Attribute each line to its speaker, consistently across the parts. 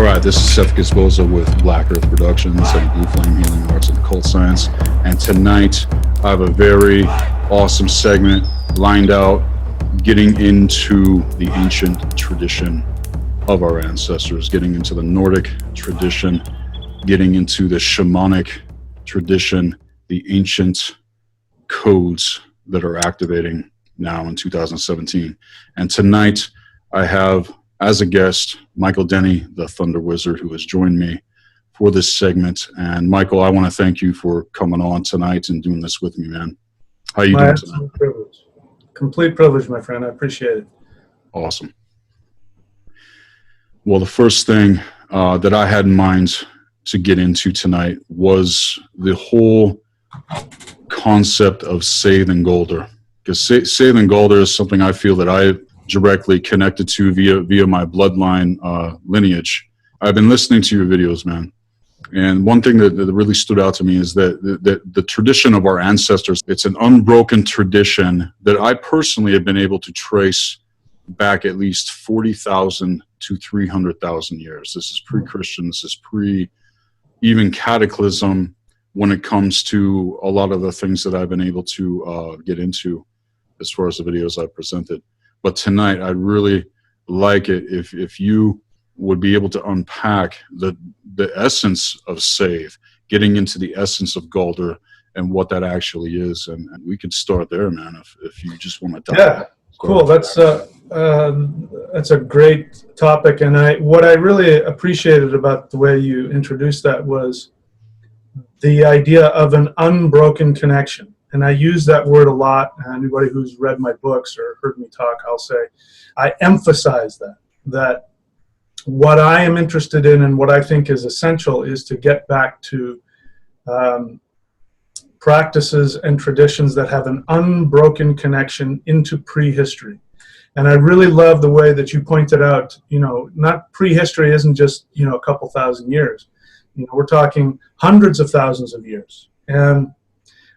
Speaker 1: right, this is Sethikus Boza with Black Earth Productions and Blue Flame Healing Arts and Occult Science. And tonight, I have a very awesome segment lined out, getting into the ancient tradition of our ancestors, getting into the Nordic tradition, getting into the shamanic tradition, the ancient codes that are activating now in 2017. And tonight, I have, as a guest, Michael Denney, the Thunder Wizard, who has joined me for this segment. And Michael, I want to thank you for coming on tonight and doing this with me, man. How are you doing tonight?
Speaker 2: Absolute privilege. Complete privilege, my friend. I appreciate it.
Speaker 1: Awesome. Well, the first thing that I had in mind to get into tonight was the whole concept of Sethikus and Galdr. Because Sethikus and Galdr is something I feel that I directly connected to via my bloodline lineage. I've been listening to your videos, man. And one thing that really stood out to me is that the tradition of our ancestors, it's an unbroken tradition that I personally have been able to trace back at least 40,000 to 300,000 years. This is pre-Christian, this is even cataclysm when it comes to a lot of the things that I've been able to get into as far as the videos I've presented. But tonight, I'd really like it if you would be able to unpack the essence of Sethikus, getting into the essence of Galdr and what that actually is. And we could start there, man, if you just want to dive.
Speaker 2: Yeah, cool. That's a great topic. And what I really appreciated about the way you introduced that was the idea of an unbroken connection. And I use that word a lot. Anybody who's read my books or heard me talk, I'll say, I emphasize that what I am interested in and what I think is essential is to get back to practices and traditions that have an unbroken connection into prehistory. And I really love the way that you pointed out, not prehistory isn't just, a couple thousand years. We're talking hundreds of thousands of years. And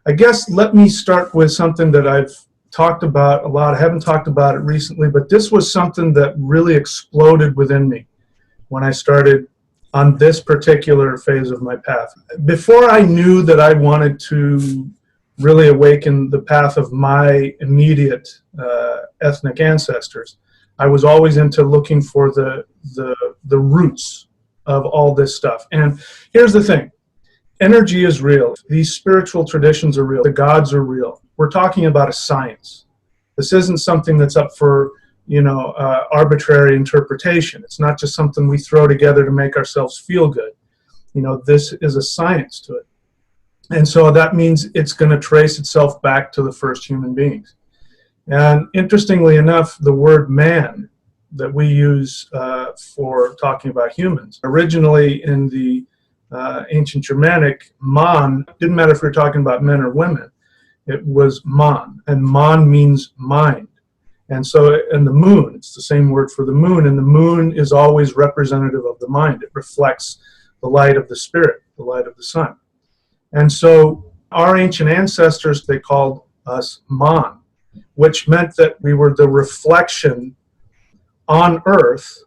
Speaker 2: I guess let me start with something that I've talked about a lot. I haven't talked about it recently, but this was something that really exploded within me when I started on this particular phase of my path. Before I knew that I wanted to really awaken the path of my immediate ethnic ancestors, I was always into looking for the roots of all this stuff. And here's the thing. Energy is real. These spiritual traditions are real. The gods are real. We're talking about a science. This isn't something that's up for, arbitrary interpretation. It's not just something we throw together to make ourselves feel good. This is a science to it. And so that means it's going to trace itself back to the first human beings. And interestingly enough, the word man that we use for talking about humans, originally in the ancient Germanic, man, didn't matter if we were talking about men or women, it was man, and man means mind. And so, and the moon, it's the same word for the moon, and the moon is always representative of the mind. It reflects the light of the spirit, the light of the sun. And so our ancient ancestors, they called us man, which meant that we were the reflection on earth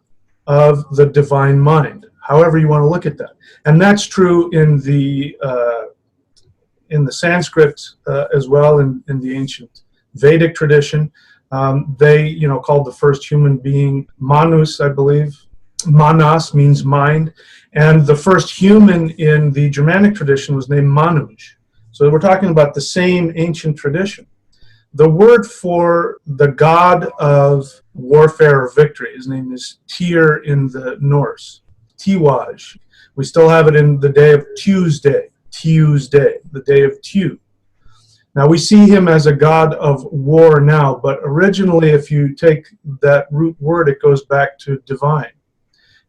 Speaker 2: of the divine mind, however you want to look at that. And that's true in the Sanskrit as well, in the ancient Vedic tradition. They, called the first human being Manus, I believe. Manas means mind. And the first human in the Germanic tradition was named Manuj. So we're talking about the same ancient tradition. The word for the god of warfare or victory, his name is Tyr in the Norse, Tiwaj. We still have it in the day of Tuesday, the day of Tew. Now we see him as a god of war now, but originally if you take that root word, it goes back to divine.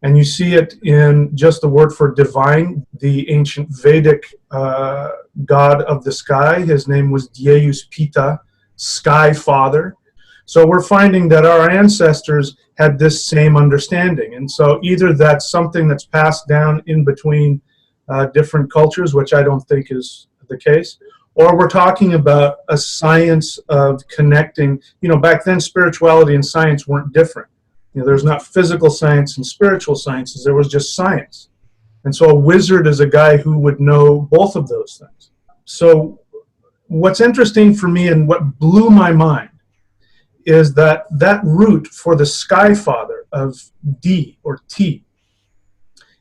Speaker 2: And you see it in just the word for divine, the ancient Vedic god of the sky. His name was Dyeus Pita, Sky Father. So we're finding that our ancestors had this same understanding. And so either that's something that's passed down in between different cultures, which I don't think is the case, or we're talking about a science of connecting. Back then spirituality and science weren't different. There's not physical science and spiritual sciences. There was just science. And so a wizard is a guy who would know both of those things. So what's interesting for me and what blew my mind is that root for the Sky Father of D or T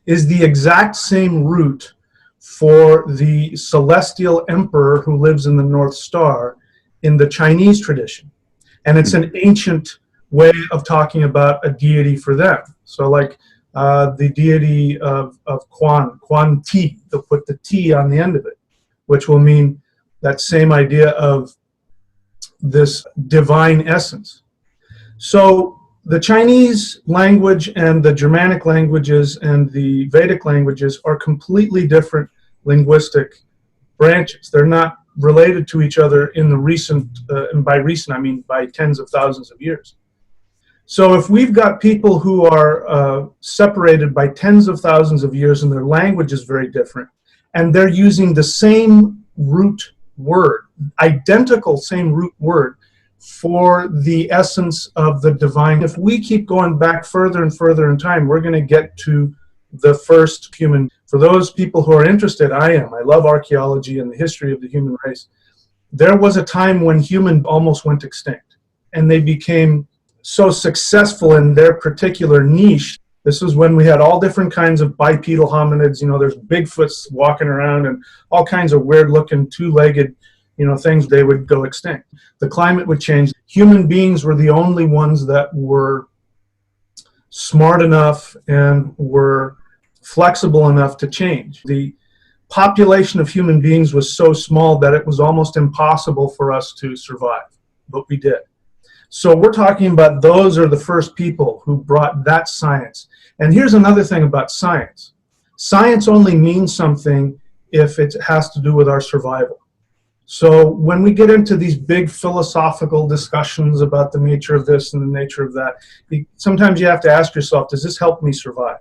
Speaker 2: is the exact same root for the celestial emperor who lives in the North Star in the Chinese tradition. And it's an ancient way of talking about a deity for them. So like the deity of Quan Ti, they'll put the T on the end of it, which will mean that same idea of this divine essence. So the Chinese language and the Germanic languages and the Vedic languages are completely different linguistic branches. They're not related to each other in the recent, and by recent I mean by tens of thousands of years. So if we've got people who are separated by tens of thousands of years and their language is very different, and they're using the same root word, identical same root word for the essence of the divine. If we keep going back further and further in time, we're going to get to the first human. For those people who are interested, I am. I love archaeology and the history of the human race. There was a time when humans almost went extinct, and they became so successful in their particular niche. This was when we had all different kinds of bipedal hominids. There's Bigfoots walking around and all kinds of weird-looking two-legged things. They would go extinct. The climate would change. Human beings were the only ones that were smart enough and were flexible enough to change. The population of human beings was so small that it was almost impossible for us to survive, but we did. So we're talking about those are the first people who brought that science. And here's another thing about science. Science only means something if it has to do with our survival. So when we get into these big philosophical discussions about the nature of this and the nature of that, sometimes you have to ask yourself, does this help me survive?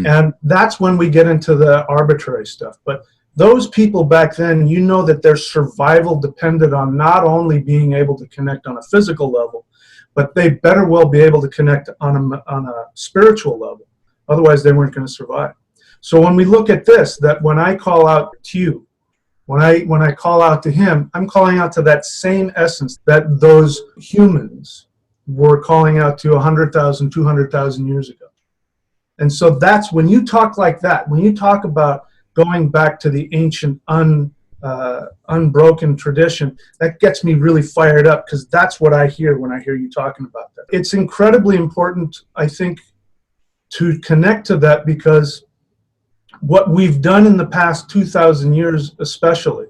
Speaker 2: And that's when we get into the arbitrary stuff. But those people back then, that their survival depended on not only being able to connect on a physical level, but they better well be able to connect on a spiritual level. Otherwise, they weren't going to survive. So when we look at this, that when I call out to you, when I call out to him, I'm calling out to that same essence that those humans were calling out to 100,000, 200,000 years ago. And so that's when you talk like that, when you talk about going back to the ancient unbroken tradition, that gets me really fired up, because that's what I hear when I hear you talking about that. It's incredibly important, I think, to connect to that, because what we've done in the past 2,000 years especially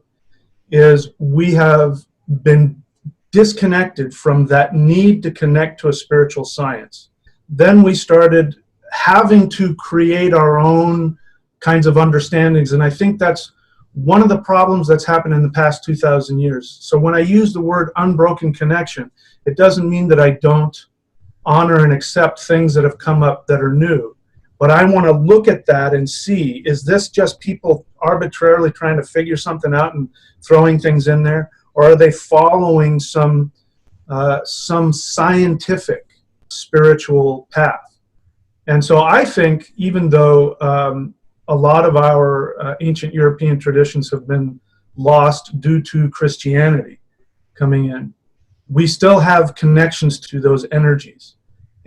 Speaker 2: is we have been disconnected from that need to connect to a spiritual science. Then we started having to create our own kinds of understandings, and I think that's one of the problems that's happened in the past 2,000 years. So when I use the word unbroken connection, it doesn't mean that I don't honor and accept things that have come up that are new. But I want to look at that and see, is this just people arbitrarily trying to figure something out and throwing things in there? Or are they following some scientific, spiritual path? And so I think, even though a lot of our ancient European traditions have been lost due to Christianity coming in, we still have connections to those energies.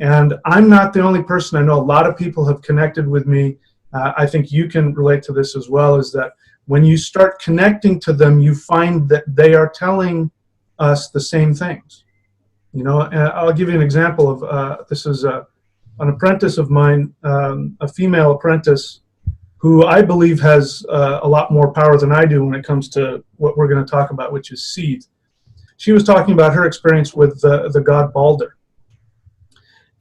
Speaker 2: And I'm not the only person. I know a lot of people have connected with me. I think you can relate to this as well, is that when you start connecting to them, you find that they are telling us the same things. I'll give you an example of, this is an apprentice of mine, a female apprentice, who I believe has a lot more power than I do when it comes to what we're going to talk about, which is seeds. She was talking about her experience with the god Galdr.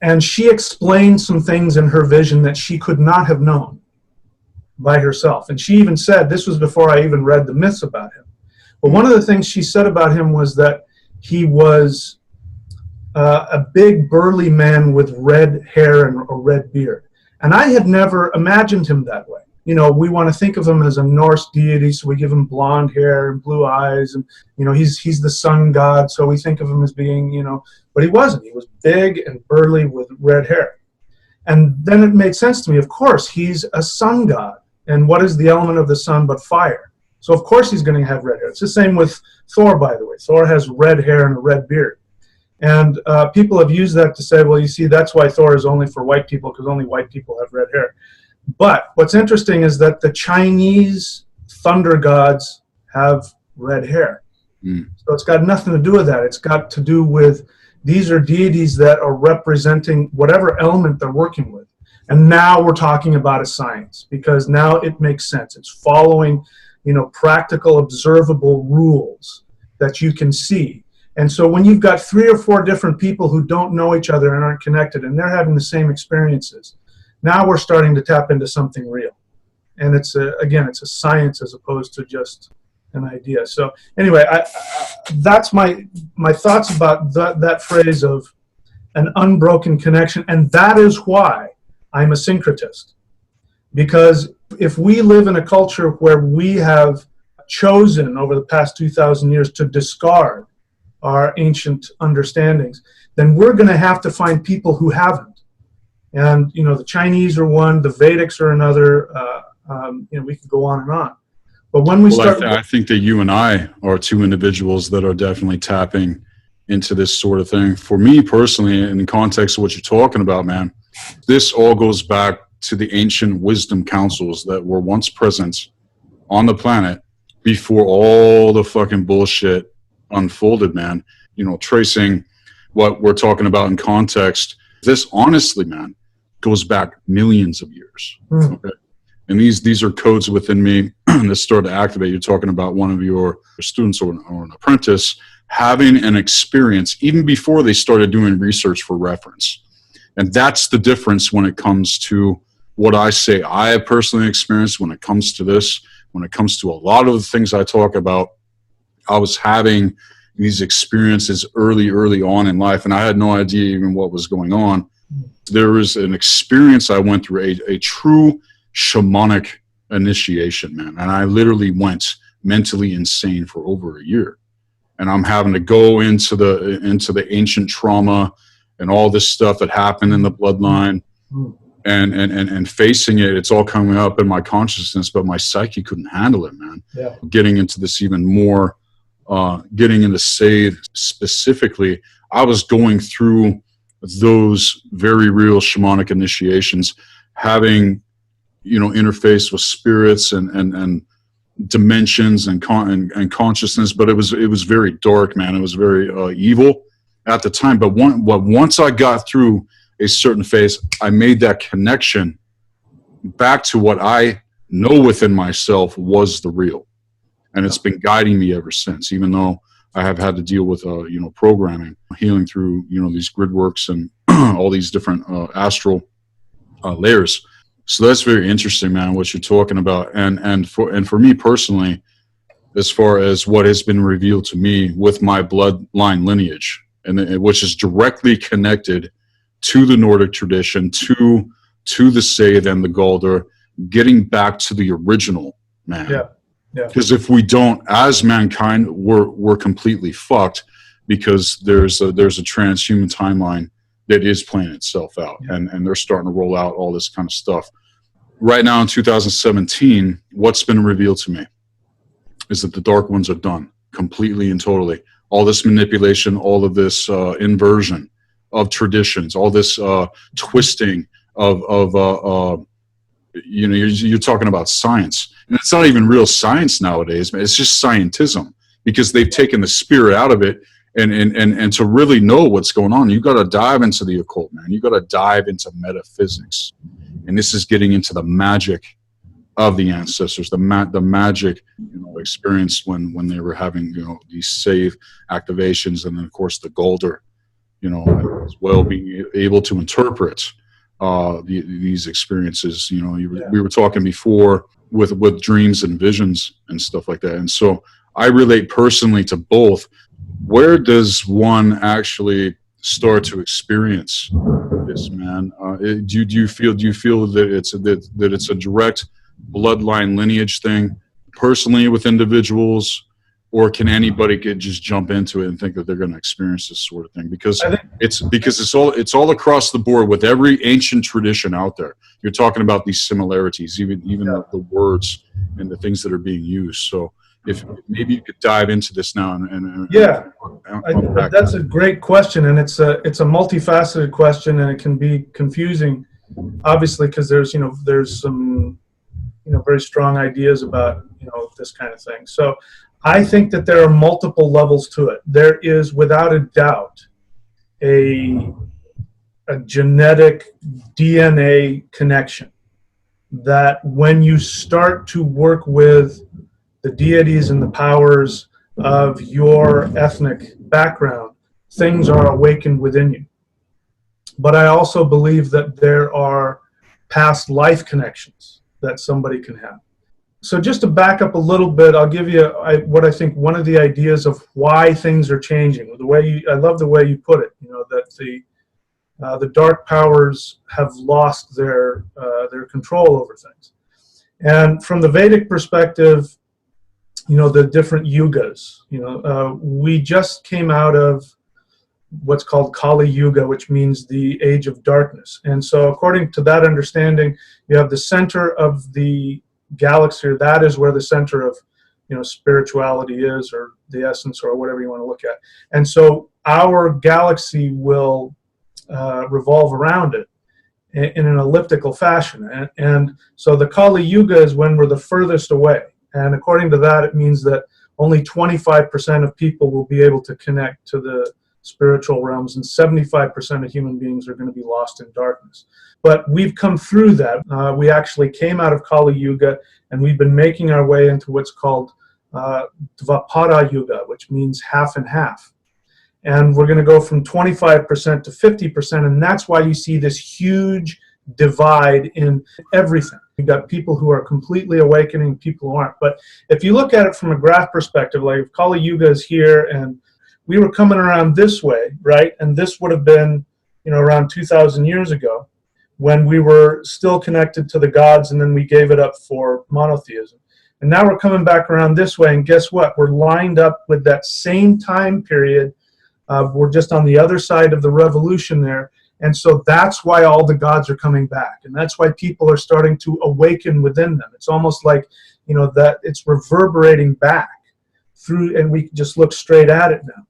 Speaker 2: And she explained some things in her vision that she could not have known by herself. And she even said, this was before I even read the myths about him, but one of the things she said about him was that he was a big burly man with red hair and a red beard. And I had never imagined him that way. We want to think of him as a Norse deity, so we give him blonde hair and blue eyes, and he's the sun god, so we think of him as being but he wasn't. He was big and burly with red hair. And then it made sense to me, of course, he's a sun god. And what is the element of the sun but fire? So of course he's going to have red hair. It's the same with Thor, by the way. Thor has red hair and a red beard. And people have used that to say, well, you see, that's why Thor is only for white people, because only white people have red hair. But what's interesting is that the Chinese thunder gods have red hair. So it's got nothing to do with that. It's got to do with these are deities that are representing whatever element they're working with. And now we're talking about a science, because now it makes sense. It's following, practical, observable rules that you can see. And so when you've got 3 or 4 different people who don't know each other and aren't connected, and they're having the same experiences, now we're starting to tap into something real. And it's a science as opposed to just an idea. So anyway, that's my thoughts about that phrase of an unbroken connection. And that is why I'm a syncretist. Because if we live in a culture where we have chosen over the past 2,000 years to discard our ancient understandings, then we're going to have to find people who haven't. And, the Chinese are one, the Vedics are another, we could go on and on. But when we start...
Speaker 1: I think that you and I are 2 individuals that are definitely tapping into this sort of thing. For me personally, in the context of what you're talking about, man, this all goes back to the ancient wisdom councils that were once present on the planet before all the fucking bullshit unfolded, man. Tracing what we're talking about in context, this honestly, man, goes back millions of years. Okay? And these are codes within me that start to activate. You're talking about one of your students or an apprentice having an experience even before they started doing research for reference. And that's the difference when it comes to what I say I have personally experienced when it comes to this, when it comes to a lot of the things I talk about. I was having these experiences early on in life, and I had no idea even what was going on. There was an experience I went through, a true shamanic initiation, man. And I literally went mentally insane for over a year. And I'm having to go into the ancient trauma and all this stuff that happened in the bloodline and facing it. It's all coming up in my consciousness, but my psyche couldn't handle it, man. Yeah. Getting into this even more, getting into Sedir specifically, I was going through those very real shamanic initiations, having interface with spirits and dimensions and consciousness, but it was very dark, man. It was very evil at the time. But once I got through a certain phase, I made that connection back to what I know within myself was the real, and it's been guiding me ever since. Even though I have had to deal with programming, healing through these grid works and all these different astral layers. So that's very interesting, man, what you're talking about. And for me personally, as far as what has been revealed to me with my bloodline lineage, and which is directly connected to the Nordic tradition, to the Sedir and the Galdr, getting back to the original, man. Yeah. Yeah. Because if we don't, as mankind, we're completely fucked, because there's a transhuman timeline that is playing itself out, and they're starting to roll out all this kind of stuff. Right now in 2017, what's been revealed to me is that the Dark Ones are done completely and totally. All this manipulation, all of this inversion of traditions, all this twisting of you're talking about science. And it's not even real science nowadays, man. It's just scientism, because they've taken the spirit out of it. And to really know what's going on, you got to dive into the occult, man. You got to dive into metaphysics. And this is getting into the magic of the ancestors, the magic, experience when they were having, these save activations, and then of course the Galdr, as well, being able to interpret these experiences. We were talking before with dreams and visions and stuff like that, and so I relate personally to both. Where does one actually start to experience this, man? Do you feel that it's a direct bloodline lineage thing, personally with individuals, or can anybody could just jump into it and think that they're going to experience this sort of thing? Because it's all across the board with every ancient tradition out there. You're talking about these similarities, even the words and the things that are being used. So if maybe you could dive into this now and
Speaker 2: that's a great question, and it's a multifaceted question, and it can be confusing, obviously, because there's some very strong ideas about this kind of thing. So I think that there are multiple levels to it. There is, without a doubt, a genetic DNA connection that when you start to work with the deities and the powers of your ethnic background, things are awakened within you. But I also believe that there are past life connections that somebody can have. So just to back up a little bit, I'll give you what I think one of the ideas of why things are changing. I love the way you put it, that the dark powers have lost their control over things. And from the Vedic perspective, the different yugas, we just came out of what's called Kali Yuga, which means the age of darkness. And so according to that understanding, you have the center of the galaxy, that is where the center of spirituality is, or the essence, or whatever you want to look at. And so our galaxy will revolve around it in an elliptical fashion. And so the Kali Yuga is when we're the furthest away. And according to that, it means that only 25% of people will be able to connect to the spiritual realms, and 75% of human beings are going to be lost in darkness. But we've come through that. We actually came out of Kali Yuga, and we've been making our way into what's called Dvapara Yuga, which means half and half. And we're going to go from 25% to 50%, and that's why you see this huge divide in everything. You've got people who are completely awakening, people who aren't. But if you look at it from a graph perspective, like if Kali Yuga is here and we were coming around this way, right? And this would have been, around 2,000 years ago, when we were still connected to the gods, and then we gave it up for monotheism. And now we're coming back around this way, and guess what? We're lined up with that same time period. We're just on the other side of the revolution there. And so that's why all the gods are coming back. And that's why people are starting to awaken within them. It's almost like, that it's reverberating back through, and we just look straight at it now.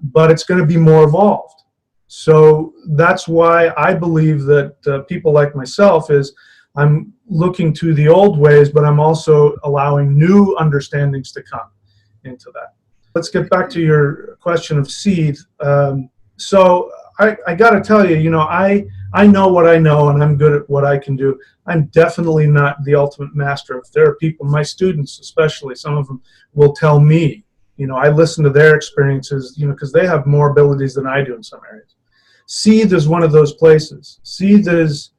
Speaker 2: But it's going to be more evolved. So that's why I believe that people like myself I'm looking to the old ways, but I'm also allowing new understandings to come into that. Let's get back to your question of seed. So I got to tell you, I know what I know, and I'm good at what I can do. I'm definitely not the ultimate master. If there are people, my students especially, some of them will tell me, I listen to their experiences, because they have more abilities than I do in some areas. Seed is one of those places. Seed is,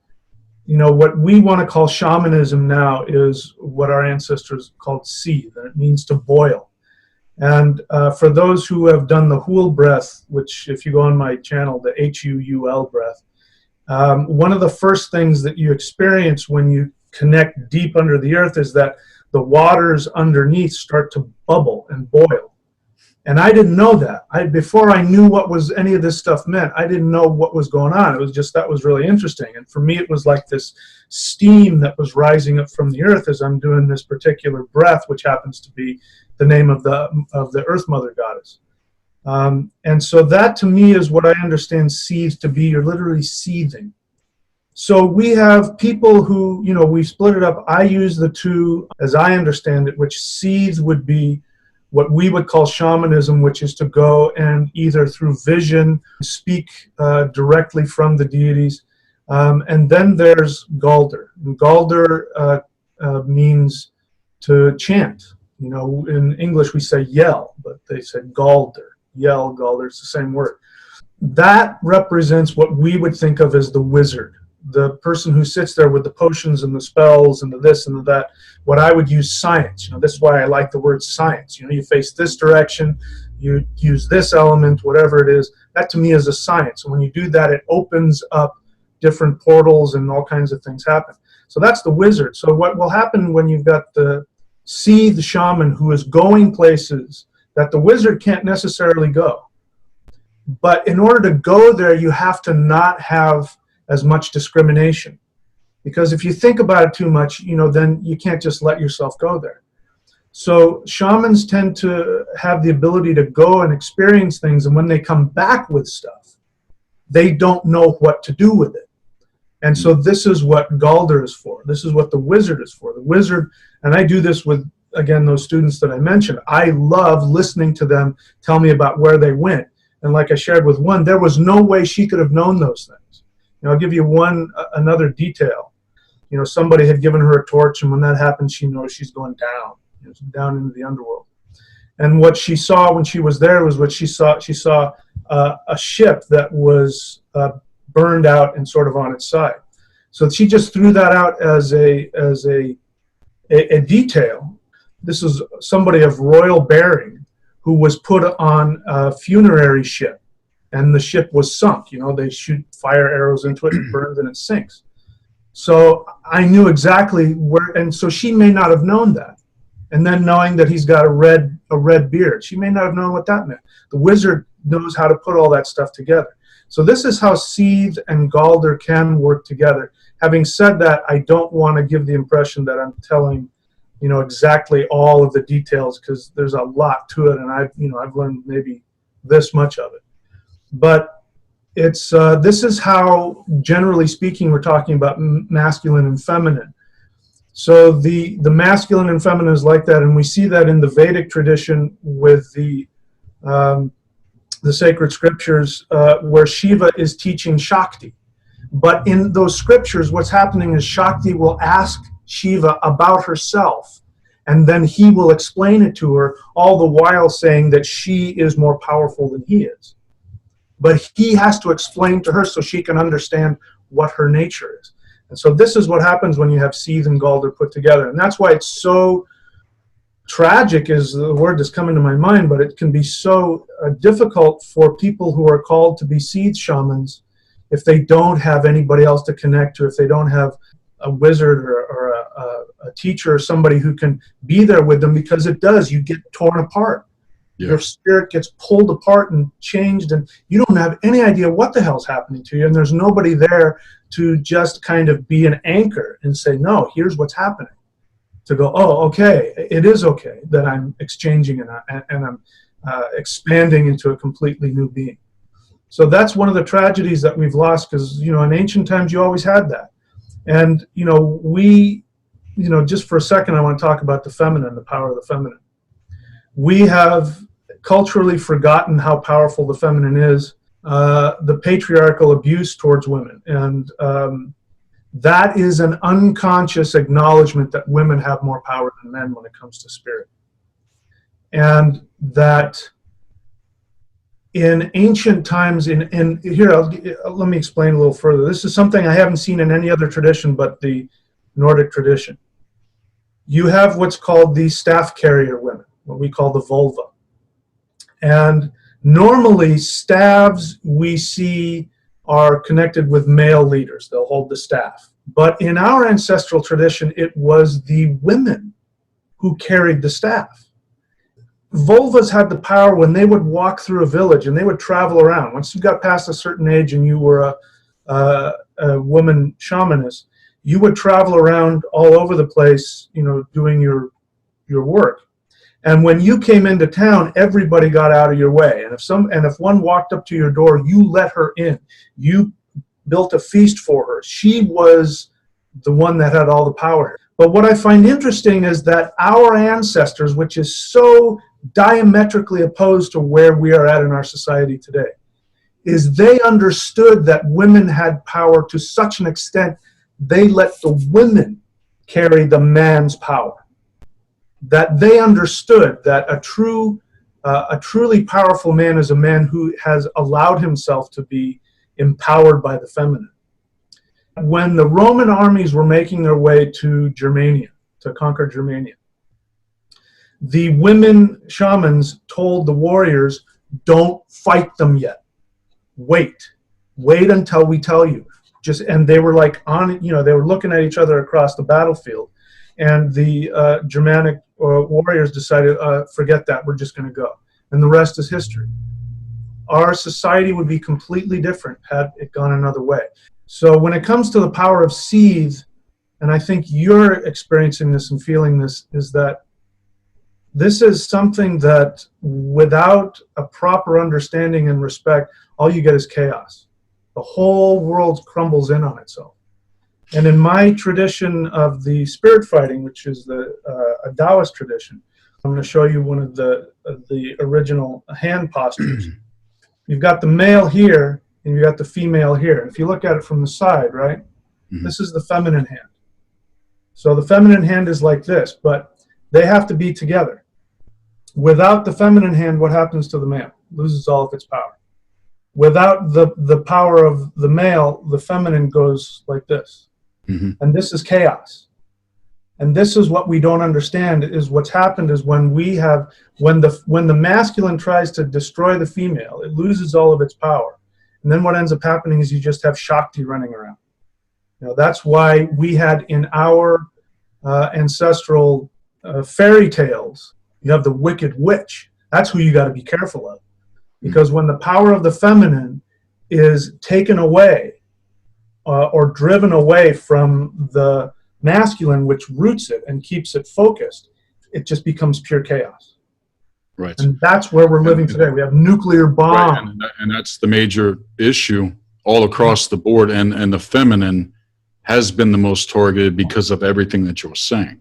Speaker 2: what we want to call shamanism now is what our ancestors called seed, and it means to boil. And for those who have done the Huul breath, which if you go on my channel, the H-U-U-L breath, one of the first things that you experience when you connect deep under the earth is that the waters underneath start to bubble and boil. And I didn't know that. Before I knew what any of this stuff meant, I didn't know what was going on. It was just, that was really interesting. And for me, it was like this steam that was rising up from the earth as I'm doing this particular breath, which happens to be the name of the Earth Mother Goddess. And so that to me is what I understand seeds to be. You're literally seething. So we have people who, we split it up. I use the two as I understand it, which seeds would be what we would call shamanism, which is to go and either through vision speak directly from the deities. And then there's Galdr. And Galdr means to chant. In English we say yell, but they said Galdr. Yell, Galdr, it's the same word. That represents what we would think of as the wizard. The person who sits there with the potions and the spells and the this and the that, what I would use science. This is why I like the word science. You face this direction, you use this element, whatever it is. That to me is a science. And when you do that, it opens up different portals and all kinds of things happen. So that's the wizard. So what will happen when you've got the see the shaman who is going places that the wizard can't necessarily go. But in order to go there, you have to not have as much discrimination. Because if you think about it too much, then you can't just let yourself go there. So shamans tend to have the ability to go and experience things, and when they come back with stuff, they don't know what to do with it. And so this is what Galdr is for. This is what the wizard is for. The wizard, and I do this with, again, those students that I mentioned. I love listening to them tell me about where they went. And like I shared with one, there was no way she could have known those things. I'll give you another detail. Somebody had given her a torch, and when that happens, she knows she's going down, down into the underworld. And what she saw when she was there was she saw a ship that was burned out and sort of on its side. So she just threw that out as a detail. This is somebody of royal bearing who was put on a funerary ship, and the ship was sunk. They shoot fire arrows into it, and it burns and it sinks. So I knew exactly where, and so she may not have known that. And then knowing that he's got a red beard, she may not have known what that meant. The wizard knows how to put all that stuff together. So this is how Seed and Galdr can work together. Having said that, I don't want to give the impression that I'm telling, exactly all of the details, because there's a lot to it, and I've learned maybe this much of it. But it's this is how, generally speaking, we're talking about masculine and feminine. So the masculine and feminine is like that, and we see that in the Vedic tradition with the sacred scriptures where Shiva is teaching Shakti. But in those scriptures, what's happening is Shakti will ask Shiva about herself, and then he will explain it to her, all the while saying that she is more powerful than he is. But he has to explain to her so she can understand what her nature is. And so this is what happens when you have Seed and Galdr put together. And that's why it's so tragic, is the word that's coming to my mind, but it can be so difficult for people who are called to be Seed shamans if they don't have anybody else to connect to, if they don't have a wizard or a teacher or somebody who can be there with them, because you get torn apart. Yeah. Your spirit gets pulled apart and changed, and you don't have any idea what the hell's happening to you, and there's nobody there to just kind of be an anchor and say, no, here's what's happening. To go, oh, okay, it is okay that I'm exchanging and I'm expanding into a completely new being. So that's one of the tragedies that we've lost, because, in ancient times you always had that. And, just for a second, I want to talk about the feminine, the power of the feminine. We have culturally forgotten how powerful the feminine is, the patriarchal abuse towards women. And that is an unconscious acknowledgement that women have more power than men when it comes to spirit. And that in ancient times, here, let me explain a little further. This is something I haven't seen in any other tradition but the Nordic tradition. You have what's called the staff carrier women, what we call the vulva. And normally staves we see are connected with male leaders. They'll hold the staff. But in our ancestral tradition, it was the women who carried the staff. Vulvas had the power when they would walk through a village and they would travel around. Once you got past a certain age and you were a woman shamanist, you would travel around all over the place, doing your work. And when you came into town, everybody got out of your way. And if one walked up to your door, you let her in. You built a feast for her. She was the one that had all the power. But what I find interesting is that our ancestors, which is so diametrically opposed to where we are at in our society today, is they understood that women had power to such an extent they let the women carry the man's power. That they understood that a truly powerful man is a man who has allowed himself to be empowered by the feminine. When the Roman armies were making their way to Germania, to conquer Germania, the women shamans told the warriors, don't fight them yet. Wait until we tell you. And they were like they were looking at each other across the battlefield. And the Germanic warriors decided, forget that, we're just going to go. And the rest is history. Our society would be completely different had it gone another way. So when it comes to the power of seed, and I think you're experiencing this and feeling this, is that this is something that without a proper understanding and respect, all you get is chaos. The whole world crumbles in on itself. And in my tradition of the spirit fighting, which is a Taoist tradition, I'm going to show you one of the original hand postures. You've got the male here, and you've got the female here. If you look at it from the side, right, this is the feminine hand. So the feminine hand is like this, but they have to be together. Without the feminine hand, what happens to the male? It loses all of its power. Without the power of the male, the feminine goes like this. And this is chaos. And this is what we don't understand, is what's happened is when the masculine tries to destroy the female, it loses all of its power. And then what ends up happening is you just have Shakti running around. You know, that's why we had in our ancestral fairy tales, you have the wicked witch. That's who you got to be careful of. Because when the power of the feminine is taken away or driven away from the masculine, which roots it and keeps it focused, it just becomes pure chaos.
Speaker 1: Right.
Speaker 2: And that's where we're living today. We have nuclear bomb.
Speaker 1: Right. And that's the major issue all across the board. And the feminine has been the most targeted because of everything that you're saying.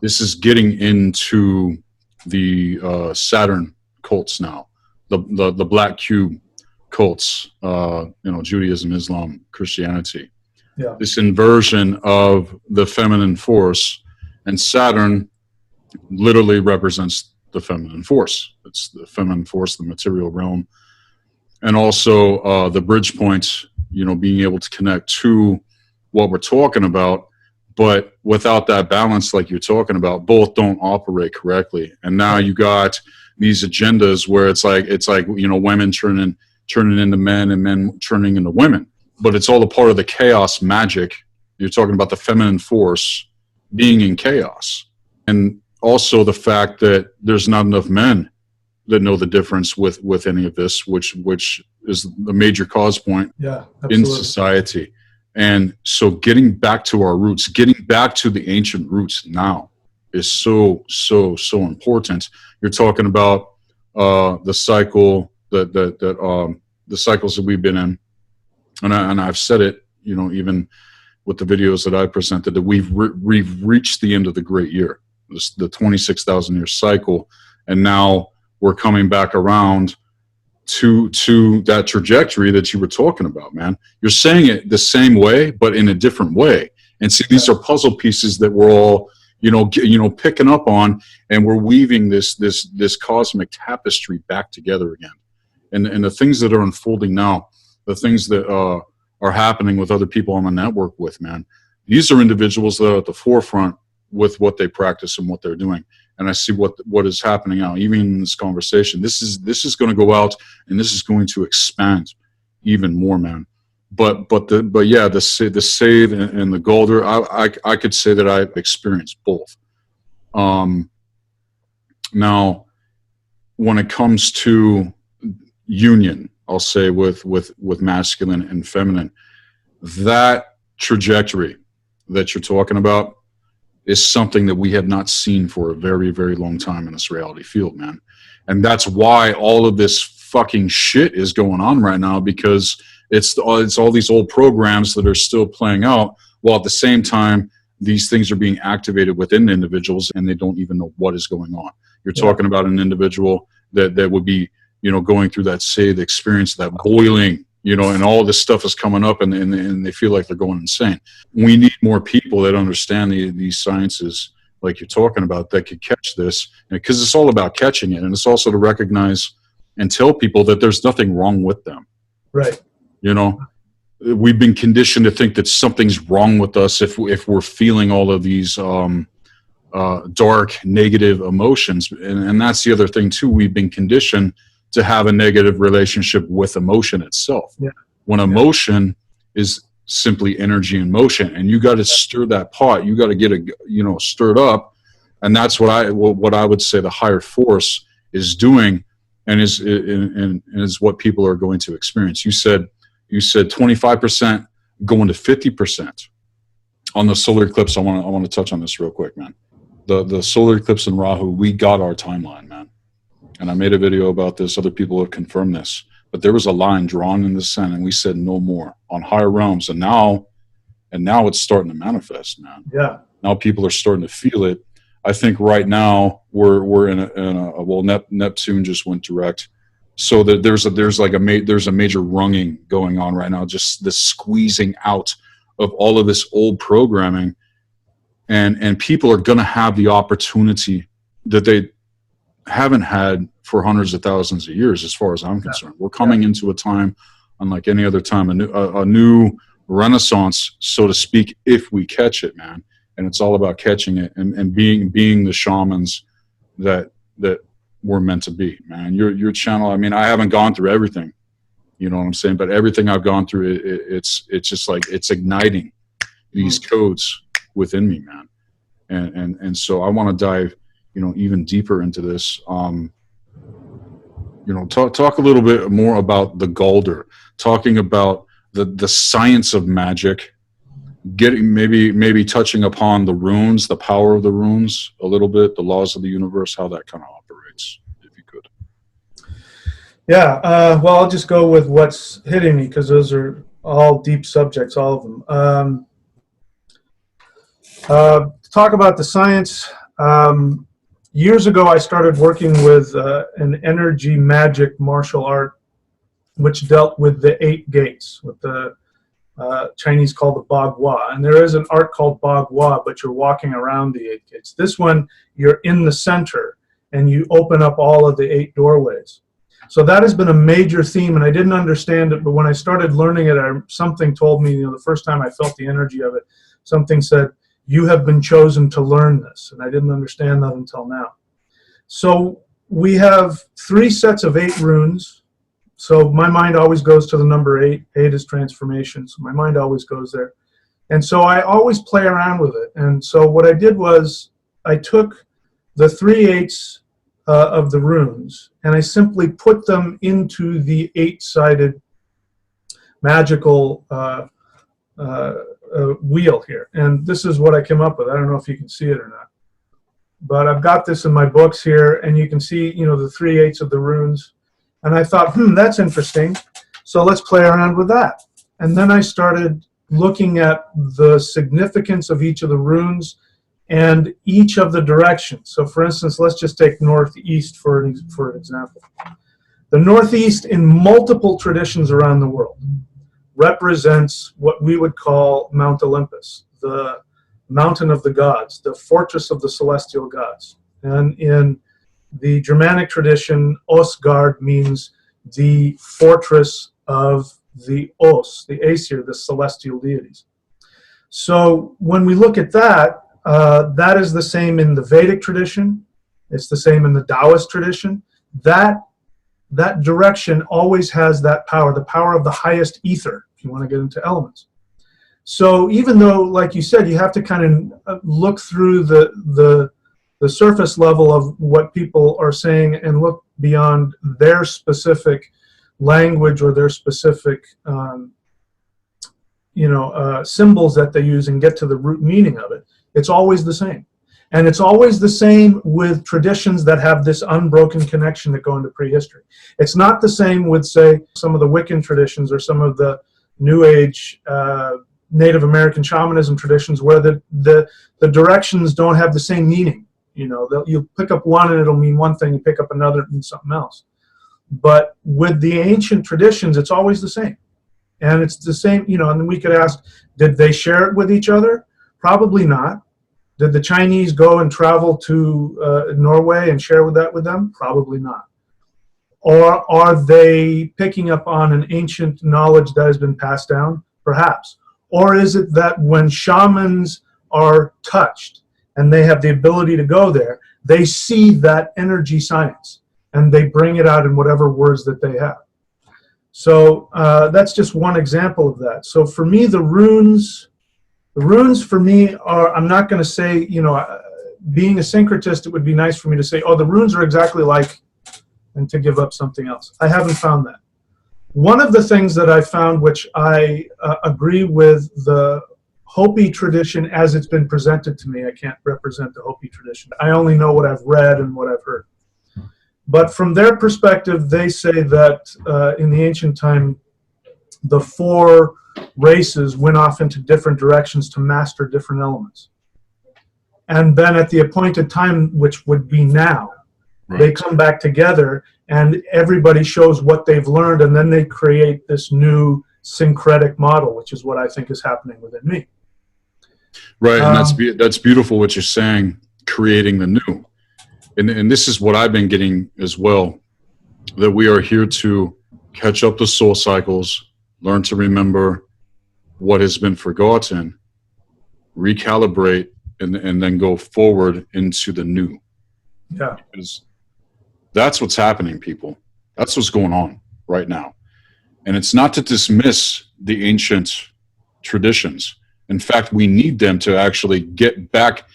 Speaker 1: This is getting into the Saturn cults now, the black cube cults, Judaism, Islam, Christianity. Yeah. This inversion of the feminine force, and Saturn literally represents the feminine force. It's the feminine force, the material realm, and also the bridge points, being able to connect to what we're talking about. But without that balance, like you're talking about, both don't operate correctly. And now you got these agendas where it's like women turning into men and men turning into women. But it's all a part of the chaos magic. You're talking about the feminine force being in chaos. And also the fact that there's not enough men that know the difference with any of this, which is the major cause point in society. And so getting back to our roots, getting back to the ancient roots now is so important. You're talking about the cycle the cycles that we've been in, and I've said it, even with the videos that I presented, that we've reached the end of the great year, the 26,000 year cycle, and now we're coming back around to that trajectory that you were talking about, man. You're saying it the same way, but in a different way. And see, these are puzzle pieces that we're all, picking up on, and we're weaving this cosmic tapestry back together again. And the things that are unfolding now, the things that are happening with other people on the network with, man, these are individuals that are at the forefront with what they practice and what they're doing. And I see what is happening now, even in this conversation. This is going to go out, and this is going to expand even more, man. But the Sade and the Galdr, I could say that I've experienced both. Now, when it comes to union, I'll say with masculine and feminine, that trajectory that you're talking about is something that we have not seen for a very, very long time in this reality field, man. And that's why all of this fucking shit is going on right now, because it's all these old programs that are still playing out, while at the same time, these things are being activated within individuals and they don't even know what is going on. You're talking about an individual that would be, going through that Sade experience, that boiling, and all this stuff is coming up, and they feel like they're going insane. We need more people that understand these sciences, like you're talking about, that could catch this, because it's all about catching it, and it's also to recognize and tell people that there's nothing wrong with them.
Speaker 2: Right.
Speaker 1: We've been conditioned to think that something's wrong with us if we're feeling all of these dark, negative emotions, and that's the other thing too. We've been conditioned to have a negative relationship with emotion itself. Yeah. When emotion is simply energy in motion, and you got to stir that pot, you got to get it, stirred up, And that's what I would say the higher force is doing, and is what people are going to experience. You said 25% going to 50% on the solar eclipse. I want to touch on this real quick, man. The solar eclipse in Rahu, we got our timeline, man. And I made a video about this. Other people have confirmed this. But there was a line drawn in the sand, and we said no more on higher realms. And now it's starting to manifest, man.
Speaker 2: Yeah.
Speaker 1: Now people are starting to feel it. I think right now we're in a Neptune just went direct, so that there's a major wrunging going on right now, just the squeezing out of all of this old programming, and people are going to have the opportunity that they haven't had for hundreds of thousands of years, as far as I'm concerned. We're coming into a time unlike any other time, a new renaissance, so to speak, if we catch it, man. And it's all about catching it and being the shamans that we're meant to be, man. Your channel, I mean, I haven't gone through everything, you know what I'm saying? But everything I've gone through, it's just like it's igniting these codes within me, man. And so I want to dive, even deeper into this. Talk a little bit more about the Galdr, talking about the science of magic, getting maybe touching upon the runes, the power of the runes a little bit, the laws of the universe, how that kind of operates, if you could.
Speaker 2: Yeah, well, I'll just go with what's hitting me, because those are all deep subjects, all of them. Talk about the science. Years ago, I started working with an energy magic martial art, which dealt with the 8 gates, with the Chinese called the Bagua. And there is an art called Bagua, but you're walking around the 8 gates. This one, you're in the center, and you open up all of the 8 doorways. So that has been a major theme, and I didn't understand it, but when I started learning it, something told me, the first time I felt the energy of it, something said, you have been chosen to learn this. And I didn't understand that until now. So we have 3 sets of 8 runes. So my mind always goes to the number 8. 8 is transformation. So my mind always goes there. And so I always play around with it. And so what I did was I took the 3 8s of the runes, and I simply put them into the 8-sided magical wheel here. And this is what I came up with. I don't know if you can see it or not. But I've got this in my books here, and you can see, the 3 8s of the runes. And I thought, that's interesting. So let's play around with that. And then I started looking at the significance of each of the runes and each of the directions. So for instance, let's just take northeast for an example. The northeast in multiple traditions around the world represents what we would call Mount Olympus, the mountain of the gods, the fortress of the celestial gods. And in the Germanic tradition, Osgard means the fortress of the Os, the Aesir, the celestial deities. So when we look at that, that is the same in the Vedic tradition. It's the same in the Taoist tradition. That direction always has that power, the power of the highest ether, if you want to get into elements. So even though, like you said, you have to kind of look through the surface level of what people are saying and look beyond their specific language or their specific symbols that they use and get to the root meaning of it, it's always the same. And it's always the same with traditions that have this unbroken connection that go into prehistory. It's not the same with, say, some of the Wiccan traditions or some of the New Age Native American shamanism traditions where the directions don't have the same meaning. You'll pick up one and it'll mean one thing, you pick up another and it means something else. But with the ancient traditions, it's always the same. And it's the same, and then we could ask, did they share it with each other? Probably not. Did the Chinese go and travel to Norway and share that with them? Probably not. Or are they picking up on an ancient knowledge that has been passed down? Perhaps. Or is it that when shamans are touched and they have the ability to go there, they see that energy science and they bring it out in whatever words that they have? So that's just one example of that. So for me, the runes for me are, I'm not going to say, being a syncretist, it would be nice for me to say, oh, the runes are exactly like, and to give up something else. I haven't found that. One of the things that I found, which I agree with the Hopi tradition as it's been presented to me. I can't represent the Hopi tradition. I only know what I've read and what I've heard. But from their perspective, they say that in the ancient time, the 4 races went off into different directions to master different elements. And then at the appointed time, which would be now, right, they come back together and everybody shows what they've learned, and then they create this new syncretic model, which is what I think is happening within me. Right,
Speaker 1: and that's beautiful what you're saying, creating the new. And this is what I've been getting as well, that we are here to catch up the soul cycles, learn to remember what has been forgotten, recalibrate, and then go forward into the new.
Speaker 2: Yeah.
Speaker 1: Because that's what's happening, people. That's what's going on right now. And it's not to dismiss the ancient traditions. In fact, we need them to actually get back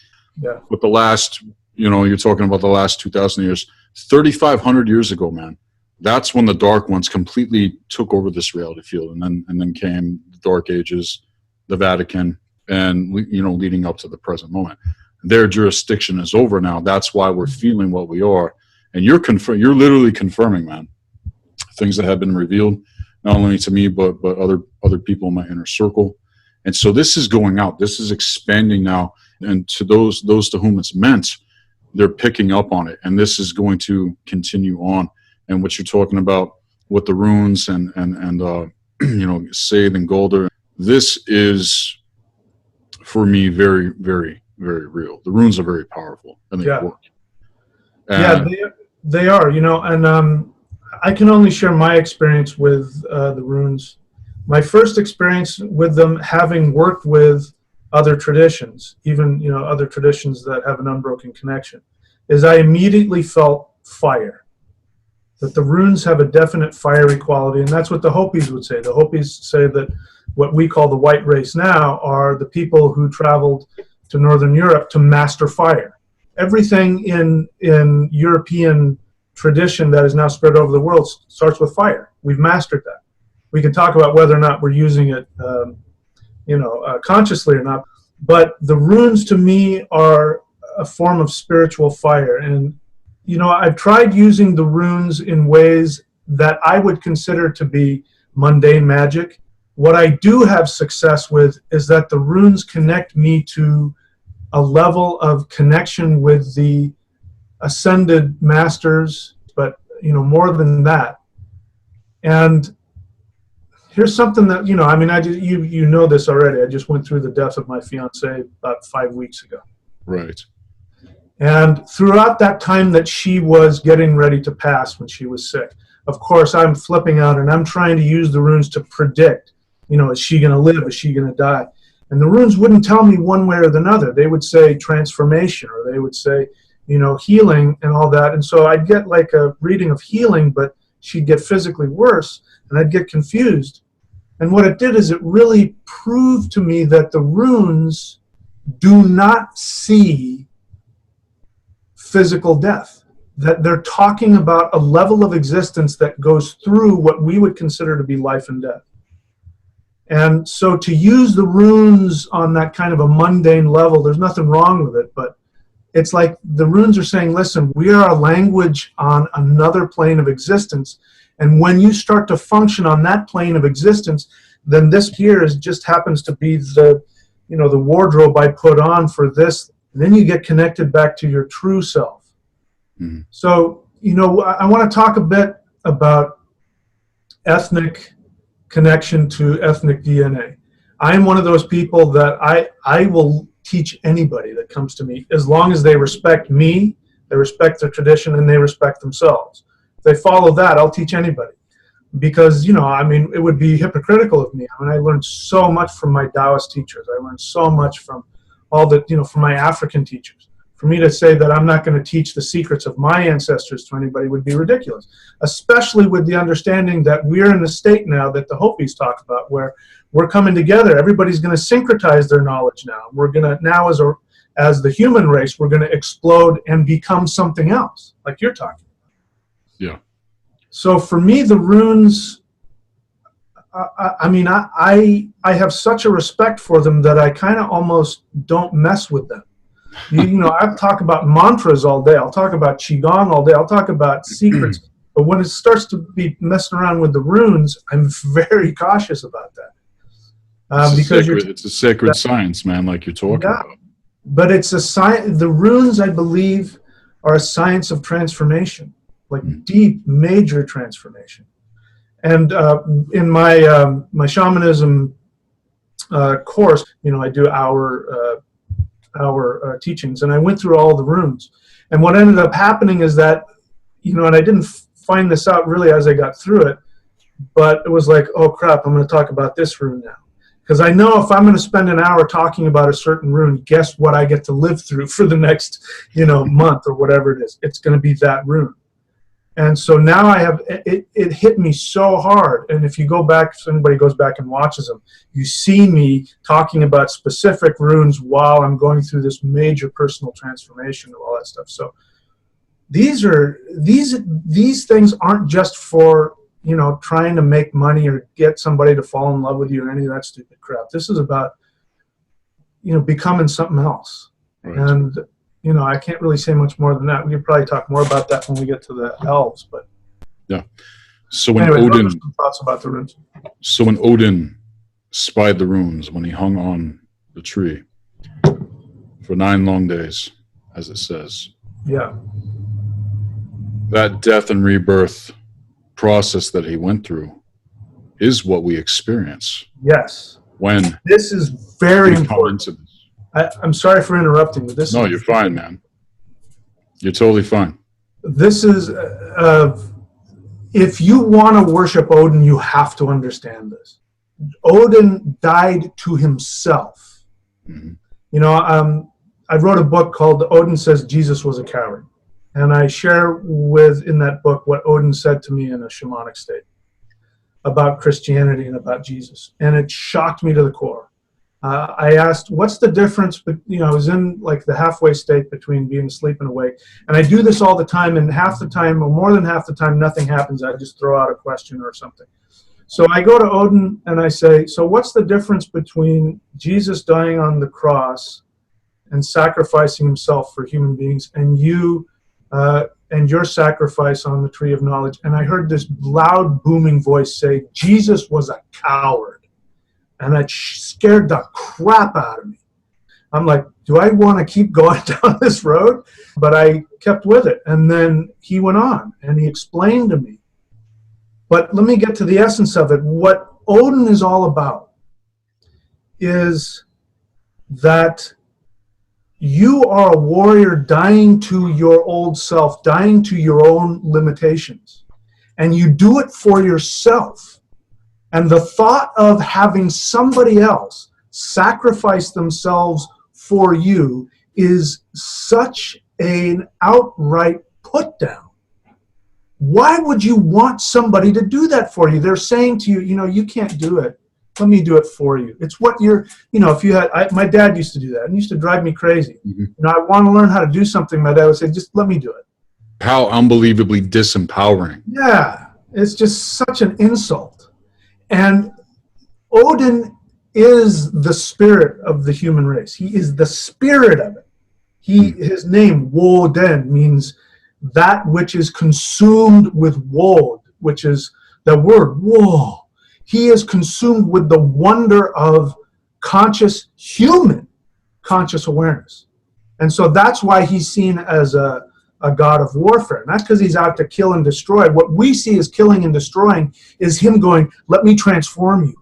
Speaker 1: with the last, you're talking about the last 2,000 years, 3,500 years ago, man. That's when the Dark Ones completely took over this reality field. And then came the Dark Ages, the Vatican, and, leading up to the present moment. Their jurisdiction is over now. That's why we're feeling what we are. And you're literally confirming, man, things that have been revealed, not only to me, but other people in my inner circle. And so this is going out. This is expanding now. And to those to whom it's meant, they're picking up on it. And this is going to continue on. And what you're talking about with the runes and Sedir and Galdr, this is, for me, very, very, very real. The runes are very powerful, and they work. And
Speaker 2: they are, and I can only share my experience with the runes. My first experience with them, having worked with other traditions, even other traditions that have an unbroken connection, is I immediately felt fire. That the runes have a definite fiery quality, and that's what the Hopis would say. The Hopis say that what we call the white race now are the people who traveled to Northern Europe to master fire. Everything in European tradition that is now spread over the world starts with fire. We've mastered that. We can talk about whether or not we're using it, consciously or not. But the runes, to me, are a form of spiritual fire. And, I've tried using the runes in ways that I would consider to be mundane magic. What I do have success with is that the runes connect me to a level of connection with the ascended masters, but, more than that. And here's something that, you know this already. I just went through the death of my fiance about 5 weeks ago.
Speaker 1: Right.
Speaker 2: And throughout that time that she was getting ready to pass when she was sick, of course, I'm flipping out and I'm trying to use the runes to predict, is she going to live? Is she going to die? And the runes wouldn't tell me one way or the other. They would say transformation, or they would say, healing and all that. And so I'd get like a reading of healing, but she'd get physically worse, and I'd get confused. And what it did is it really proved to me that the runes do not see physical death, that they're talking about a level of existence that goes through what we would consider to be life and death. And so to use the runes on that kind of a mundane level, there's nothing wrong with it, but it's like the runes are saying, listen, we are a language on another plane of existence. And when you start to function on that plane of existence, then this here just happens to be the wardrobe I put on for this. And then you get connected back to your true self. Mm-hmm. So, I want to talk a bit about ethnic connection to ethnic DNA. I'm one of those people that I will teach anybody that comes to me, as long as they respect me, they respect their tradition, and they respect themselves. If they follow that, I'll teach anybody. Because, it would be hypocritical of me. I learned so much from my Taoist teachers. I learned so much from from my African teachers. For me to say that I'm not going to teach the secrets of my ancestors to anybody would be ridiculous, especially with the understanding that we're in the state now that the Hopis talk about, where we're coming together. Everybody's going to syncretize their knowledge now. We're going to now, as the human race, we're going to explode and become something else, like you're talking about.
Speaker 1: Yeah.
Speaker 2: So for me, the runes, I have such a respect for them that I kind of almost don't mess with them. You know, I talk about mantras all day. I'll talk about qigong all day. I'll talk about secrets. But when it starts to be messing around with the runes, I'm very cautious about that.
Speaker 1: It's a sacred science, man, like you're talking about.
Speaker 2: But it's a science. The runes, I believe, are a science of transformation, like deep, major transformation. And in my my shamanism course, you know, I do our teachings, and I went through all the runes. And what ended up happening is that, you know, and I didn't find this out really as I got through it, but it was like, oh crap, I'm going to talk about this rune now. Because I know if I'm going to spend an hour talking about a certain rune, guess what I get to live through for the next, you know, month or whatever it is. It's going to be that rune. And so now I have, it hit me so hard. And if you go back, if anybody goes back and watches them, you see me talking about specific runes while I'm going through this major personal transformation and all that stuff. So these things aren't just for, you know, trying to make money or get somebody to fall in love with you or any of that stupid crap. This is about, you know, becoming something else. Right. And, you know, I can't really say much more than that. We could probably talk more about that when we get to the elves, but
Speaker 1: yeah. So when
Speaker 2: anyway,
Speaker 1: Odin,
Speaker 2: some thoughts about the runes.
Speaker 1: So when Odin spied the runes, when he hung on the tree for 9 long days, as it says,
Speaker 2: yeah,
Speaker 1: that death and rebirth process that he went through is what we experience.
Speaker 2: Yes.
Speaker 1: When
Speaker 2: this is very important. I'm sorry for interrupting, but this.
Speaker 1: No, you're fine, man. You're totally fine.
Speaker 2: This is, if you want to worship Odin, you have to understand this. Odin died to himself. Mm-hmm. You know, I wrote a book called Odin Says Jesus Was a Coward. And I share in that book what Odin said to me in a shamanic state about Christianity and about Jesus. And it shocked me to the core. I asked, what's the difference? But, you know, I was in like the halfway state between being asleep and awake. And I do this all the time. And half the time, or more than half the time, nothing happens. I just throw out a question or something. So I go to Odin and I say, so what's the difference between Jesus dying on the cross and sacrificing himself for human beings and you and your sacrifice on the tree of knowledge? And I heard this loud booming voice say, Jesus was a coward. And that scared the crap out of me. I'm like, do I want to keep going down this road? But I kept with it. And then he went on and he explained to me. But let me get to the essence of it. What Odin is all about is that you are a warrior dying to your old self, dying to your own limitations. And you do it for yourself. And the thought of having somebody else sacrifice themselves for you is such an outright put down. Why would you want somebody to do that for you? They're saying to you, you know, you can't do it. Let me do it for you. It's what you're, you know, if you had, my dad used to do that and used to drive me crazy. Mm-hmm. You know, I want to learn how to do something. My dad would say, just let me do it.
Speaker 1: How unbelievably disempowering.
Speaker 2: Yeah, it's just such an insult. And Odin is the spirit of the human race. He is the spirit of it. His name, Woden, means that which is consumed with woe, which is the word woe. He is consumed with the wonder of human conscious awareness. And so that's why he's seen as a god of warfare. Not because he's out to kill and destroy. What we see as killing and destroying is him going, let me transform you.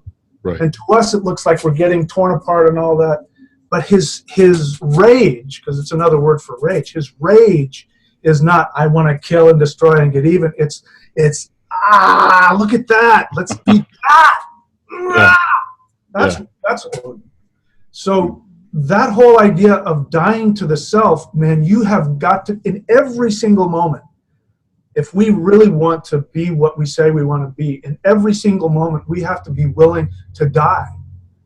Speaker 2: Right. And to us, it looks like we're getting torn apart and all that. But his rage, because it's another word for rage, his rage is not, I want to kill and destroy and get even. It's look at that. Let's beat that. Yeah. That's Odin. So that whole idea of dying to the self, man, you have got to, in every single moment, if we really want to be what we say we want to be, in every single moment, we have to be willing to die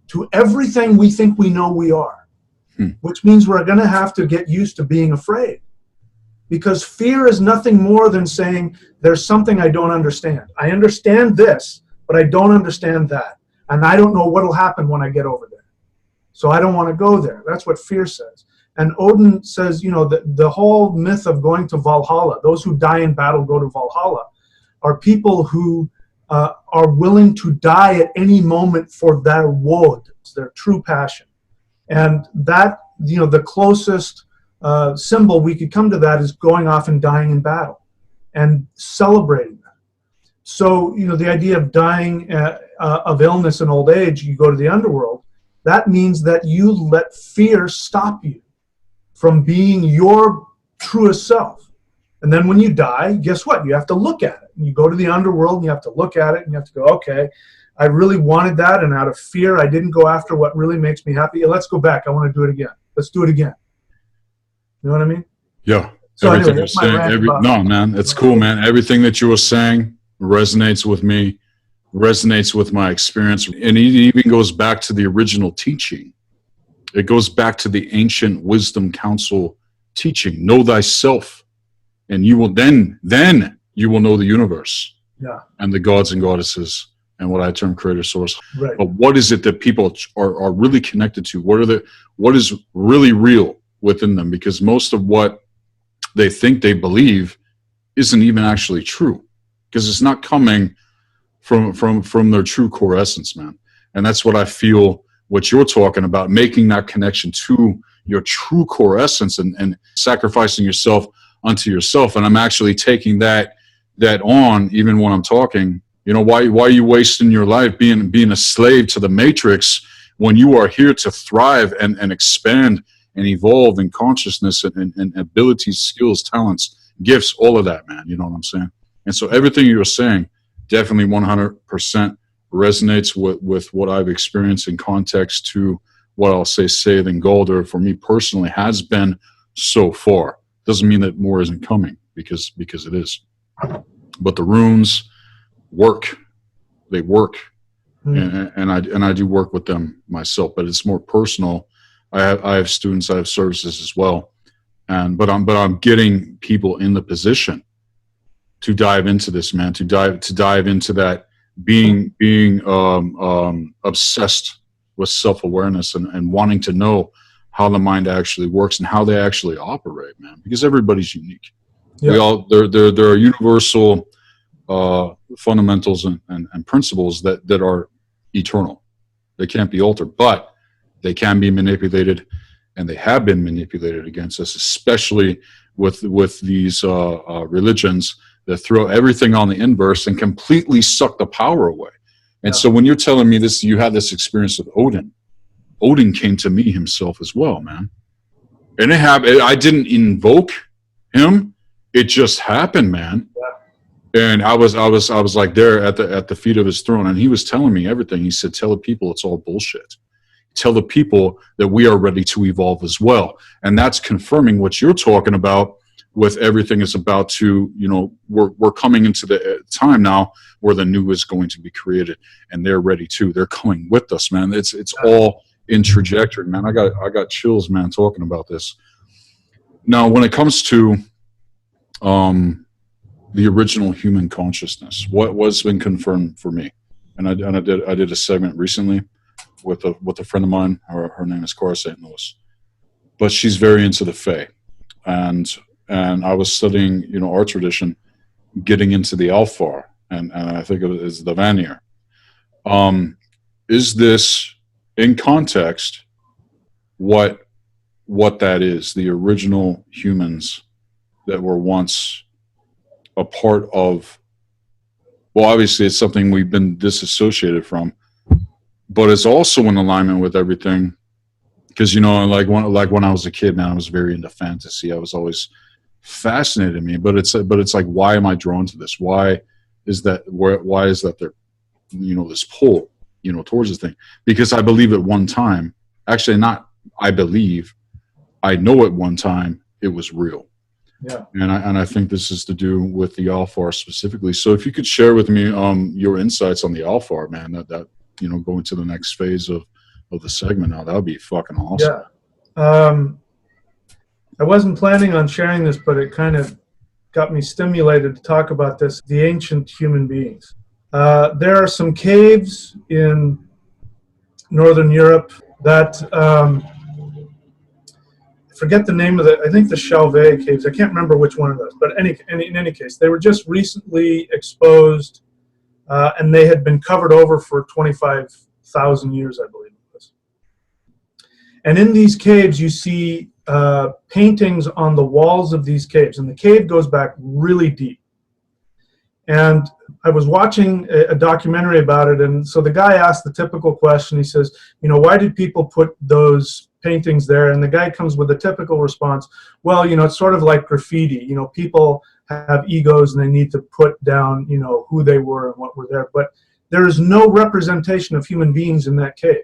Speaker 2: to everything we think we know we are. which means we're going to have to get used to being afraid. Because fear is nothing more than saying, there's something I don't understand. I understand this, but I don't understand that. And I don't know what will happen when I get over there. So I don't want to go there. That's what fear says. And Odin says, you know, the whole myth of going to Valhalla, those who die in battle go to Valhalla, are people who are willing to die at any moment for their wod, their true passion. And that, you know, the closest symbol we could come to that is going off and dying in battle and celebrating that. So, you know, the idea of dying of illness and old age, you go to the underworld, that means that you let fear stop you from being your truest self. And then when you die, guess what? You have to look at it. And you go to the underworld and you have to look at it and you have to go, okay, I really wanted that, and out of fear, I didn't go after what really makes me happy. Let's go back. I want to do it again. Let's do it again. You know what I mean?
Speaker 1: Yeah.
Speaker 2: So
Speaker 1: Everything
Speaker 2: anyway,
Speaker 1: you're saying, no, man, it's cool, man. Everything that you were saying resonates with me, resonates with my experience. And it even goes back to the original teaching. It goes back to the ancient wisdom council teaching. Know thyself, and you will then you will know the universe.
Speaker 2: Yeah.
Speaker 1: And the gods and goddesses and what I term creator source.
Speaker 2: Right.
Speaker 1: But what is it that people are really connected to? What is really real within them? Because most of what they think they believe isn't even actually true, because it's not coming from their true core essence, man. And that's what I feel what you're talking about, making that connection to your true core essence and sacrificing yourself unto yourself. And I'm actually taking that on even when I'm talking. You know, why are you wasting your life being a slave to the matrix when you are here to thrive and expand and evolve in consciousness and abilities, skills, talents, gifts, all of that, man. You know what I'm saying? And so everything you're saying definitely 100% resonates with what I've experienced in context to what I'll say Sethikus and Galdr for me personally has been so far. Doesn't mean that more isn't coming, because it is. But the runes work. They work. And I do work with them myself, but it's more personal. I have students, I have services as well, but I'm getting people in the position to dive into this, man. To dive into that being obsessed with self-awareness and wanting to know how the mind actually works and how they actually operate, man. Because everybody's unique. Yeah. There are universal fundamentals and principles that are eternal. They can't be altered, but they can be manipulated, and they have been manipulated against us, especially with these religions that throw everything on the inverse and completely suck the power away. And so when you're telling me this, you had this experience with Odin. Odin came to me himself as well, man. And I didn't invoke him. It just happened, man. And I was like there at the feet of his throne, and he was telling me everything. He said, "Tell the people it's all bullshit. Tell the people that we are ready to evolve as well." And that's confirming what you're talking about with everything is about to, you know, we're coming into the time now where the new is going to be created, and they're ready too. They're coming with us, man. It's all in trajectory, man. I got chills, man, talking about this. Now, when it comes to the original human consciousness, what's been confirmed for me, and I did a segment recently with a friend of mine. Her name is Cora St. Louis, but she's very into the Fae, and I was studying, you know, our tradition, getting into the Alfar, and I think of it as the Vanir. Is this in context what that is? The original humans that were once a part of. Well, obviously, it's something we've been disassociated from, but it's also in alignment with everything. Because, you know, like when I was a kid, man, I was very into fantasy. I was always fascinated me, but it's like, why am I drawn to this? Why is that there, you know, this pull, you know, towards this thing? Because I believe at one time, actually not I believe, I know at one time it was real. Yeah. And I think this is to do with the Alfar specifically. So if you could share with me your insights on the Alfar, man, that you know, going to the next phase of the segment now, that would be fucking awesome.
Speaker 2: Yeah. I wasn't planning on sharing this, but it kind of got me stimulated to talk about this, the ancient human beings. There are some caves in Northern Europe that, I forget the name of I think the Chauvet caves, I can't remember which one of those, but in any case, they were just recently exposed, and they had been covered over for 25,000 years, I believe it was. And in these caves, you see paintings on the walls of these caves, and the cave goes back really deep. And I was watching a documentary about it, and so the guy asked the typical question. He says, why did people put those paintings there? And the guy comes with a typical response, well, it's sort of like graffiti. People have egos and they need to put down, who they were and what were there. But there is no representation of human beings in that cave.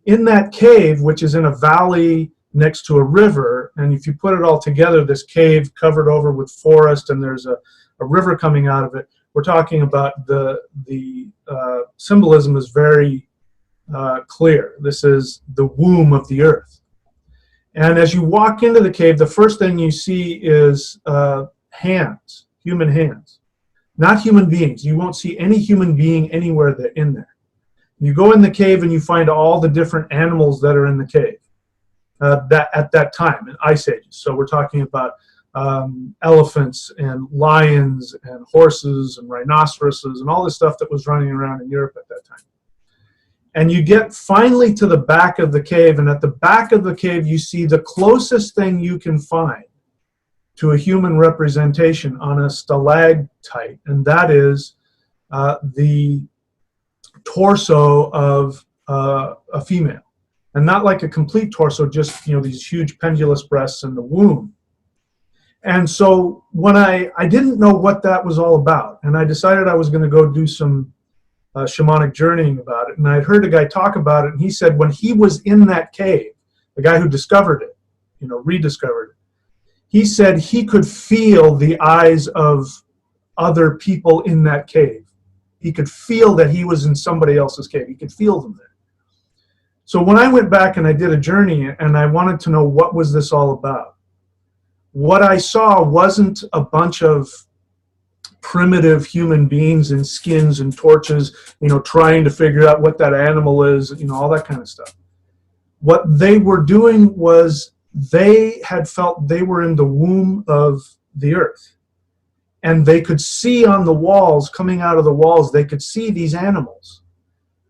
Speaker 2: In that cave, which is in a valley next to a river, and if you put it all together, this cave covered over with forest, and there's a river coming out of it, we're talking about the symbolism is very clear. This is the womb of the earth. And as you walk into the cave, the first thing you see is hands, human hands, not human beings. You won't see any human being anywhere in there. You go in the cave and you find all the different animals that are in the cave that at that time in Ice Ages. So we're talking about elephants and lions and horses and rhinoceroses and all the stuff that was running around in Europe at that time. And you get finally to the back of the cave, and at the back of the cave you see the closest thing you can find to a human representation on a stalactite, and that is the torso of a female. And not like a complete torso, just these huge pendulous breasts and the womb. And so when I didn't know what that was all about, and I decided I was going to go do some shamanic journeying about it, and I had heard a guy talk about it, and he said when he was in that cave, the guy who discovered it, rediscovered it, he said he could feel the eyes of other people in that cave. He could feel that he was in somebody else's cave. He could feel them there. So when I went back and I did a journey and I wanted to know what was this all about, what I saw wasn't a bunch of primitive human beings in skins and torches, trying to figure out what that animal is, all that kind of stuff. What they were doing was they had felt they were in the womb of the earth. And they could see on the walls, coming out of the walls, they could see these animals.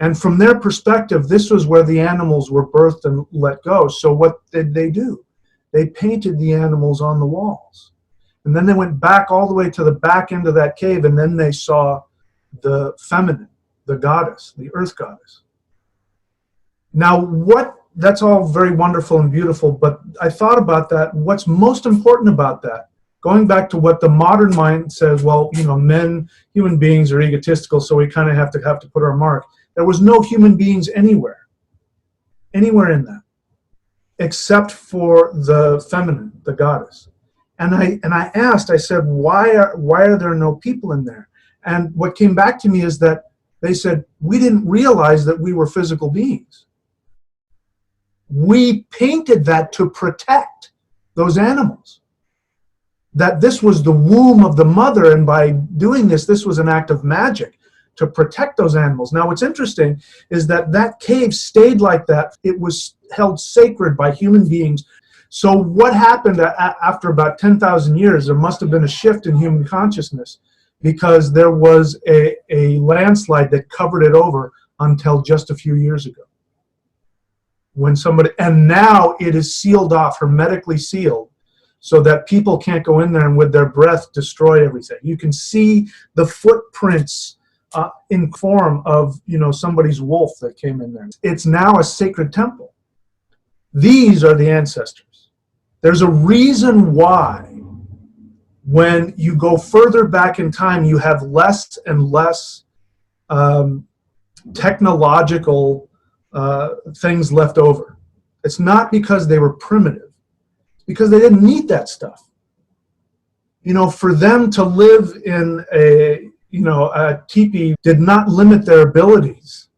Speaker 2: And from their perspective, this was where the animals were birthed and let go. So what did they do? They painted the animals on the walls. And then they went back all the way to the back end of that cave, and then they saw the feminine, the goddess, the earth goddess. Now, that's all very wonderful and beautiful, but I thought about that. What's most important about that, going back to what the modern mind says, well, human beings are egotistical, so we kind of have to put our mark. There was no human beings anywhere in that, except for the feminine, the goddess. And I asked, I said, why are there no people in there? And what came back to me is that they said, we didn't realize that we were physical beings. We painted that to protect those animals. That this was the womb of the mother, and by doing this was an act of magic to protect those animals. Now, what's interesting is that cave stayed like that. It was held sacred by human beings. So what happened after about 10,000 years, there must have been a shift in human consciousness, because there was a landslide that covered it over until just a few years ago. And now it is sealed off, hermetically sealed, so that people can't go in there and with their breath destroy everything. You can see the footprints in form of somebody's wolf that came in there. It's now a sacred temple. These are the ancestors. There's a reason why when you go further back in time, you have less and less technological things left over. It's not because they were primitive. It's because they didn't need that stuff. For them to live in a teepee did not limit their abilities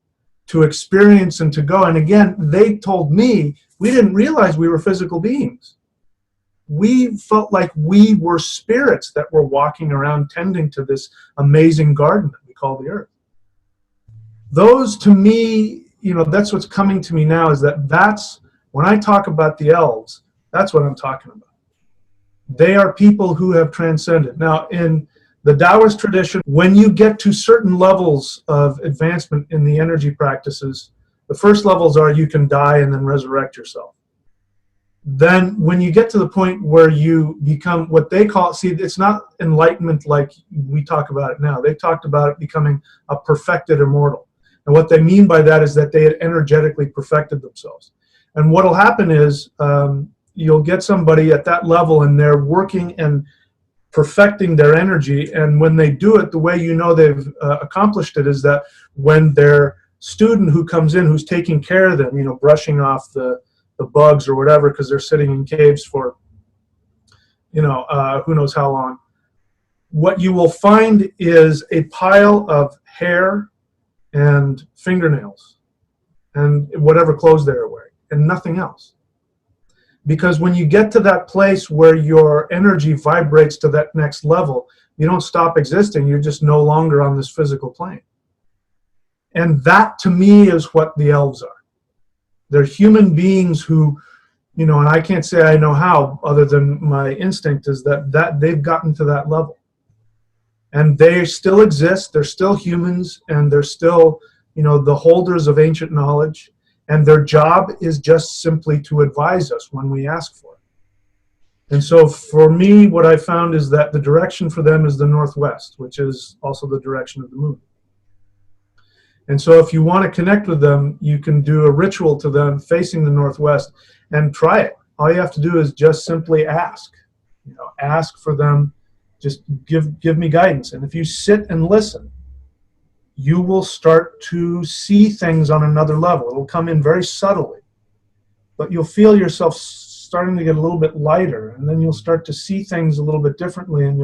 Speaker 2: to experience and to go. And again, they told me we didn't realize we were physical beings. We felt like we were spirits that were walking around tending to this amazing garden that we call the earth. Those, to me, that's what's coming to me now, is that's when I talk about the elves, that's what I'm talking about. They are people who have transcended. Now, in the Taoist tradition, when you get to certain levels of advancement in the energy practices, the first levels are you can die and then resurrect yourself. Then when you get to the point where you become what they call, see, it's not enlightenment like we talk about it now. They talked about it becoming a perfected immortal. And what they mean by that is that they had energetically perfected themselves. And what will happen is you'll get somebody at that level and they're working and perfecting their energy. And when they do it, the way you know they've accomplished it is that when their student who comes in, who's taking care of them, brushing off the bugs or whatever, because they're sitting in caves for, who knows how long, what you will find is a pile of hair and fingernails and whatever clothes they're wearing and nothing else. Because when you get to that place where your energy vibrates to that next level, you don't stop existing, you're just no longer on this physical plane. And that, to me, is what the elves are. They're human beings who, and I can't say I know how, other than my instinct is that they've gotten to that level. And they still exist, they're still humans, and they're still, the holders of ancient knowledge. And their job is just simply to advise us when we ask for it. And so for me, what I found is that the direction for them is the northwest, which is also the direction of the moon. And so if you want to connect with them, you can do a ritual to them facing the northwest and try it. All you have to do is just simply ask. Ask for them, just give me guidance. And if you sit and listen, you will start to see things on another level. It will come in very subtly, but you'll feel yourself starting to get a little bit lighter, and then you'll start to see things a little bit differently, and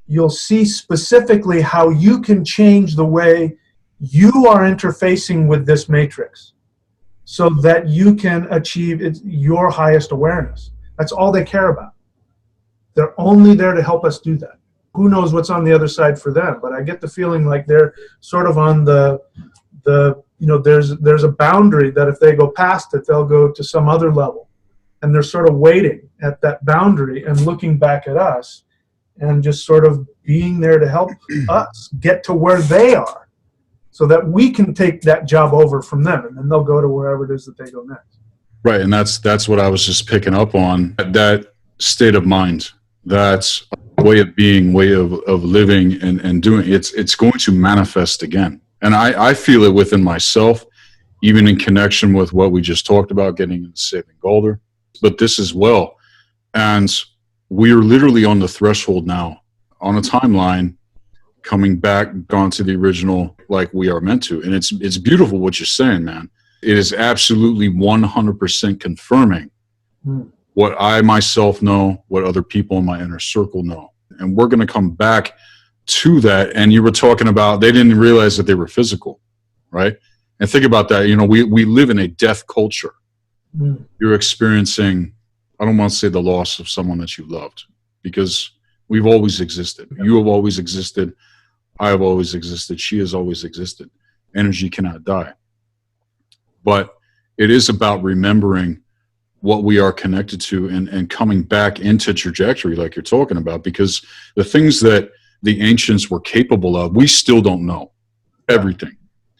Speaker 2: you'll see specifically how you can change the way you are interfacing with this matrix so that you can achieve your highest awareness. That's all they care about. They're only there to help us do that. Who knows what's on the other side for them, but I get the feeling like they're sort of on there's a boundary that if they go past it, they'll go to some other level. And they're sort of waiting at that boundary and looking back at us and just sort of being there to help us get to where they are so that we can take that job over from them, and then they'll go to wherever it is that they go next.
Speaker 1: Right, and that's what I was just picking up on, that state of mind, that's a way of being, way of living and doing. It's going to manifest again. And I feel it within myself, even in connection with what we just talked about, getting into saving Galdr, but this as well. And we are literally on the threshold now, on a timeline, coming back onto the original like we are meant to. And it's beautiful what you're saying, man. It is absolutely 100% confirming what I myself know, what other people in my inner circle know. And we're going to come back to that. And you were talking about they didn't realize that they were physical, right? And think about that. We live in a death culture. You're experiencing, I don't want to say the loss of someone that you loved, because we've always existed. You have always existed. I have always existed. She has always existed. Energy cannot die. But it is about remembering what we are connected to and coming back into trajectory like you're talking about, because the things that the ancients were capable of, we still don't know everything.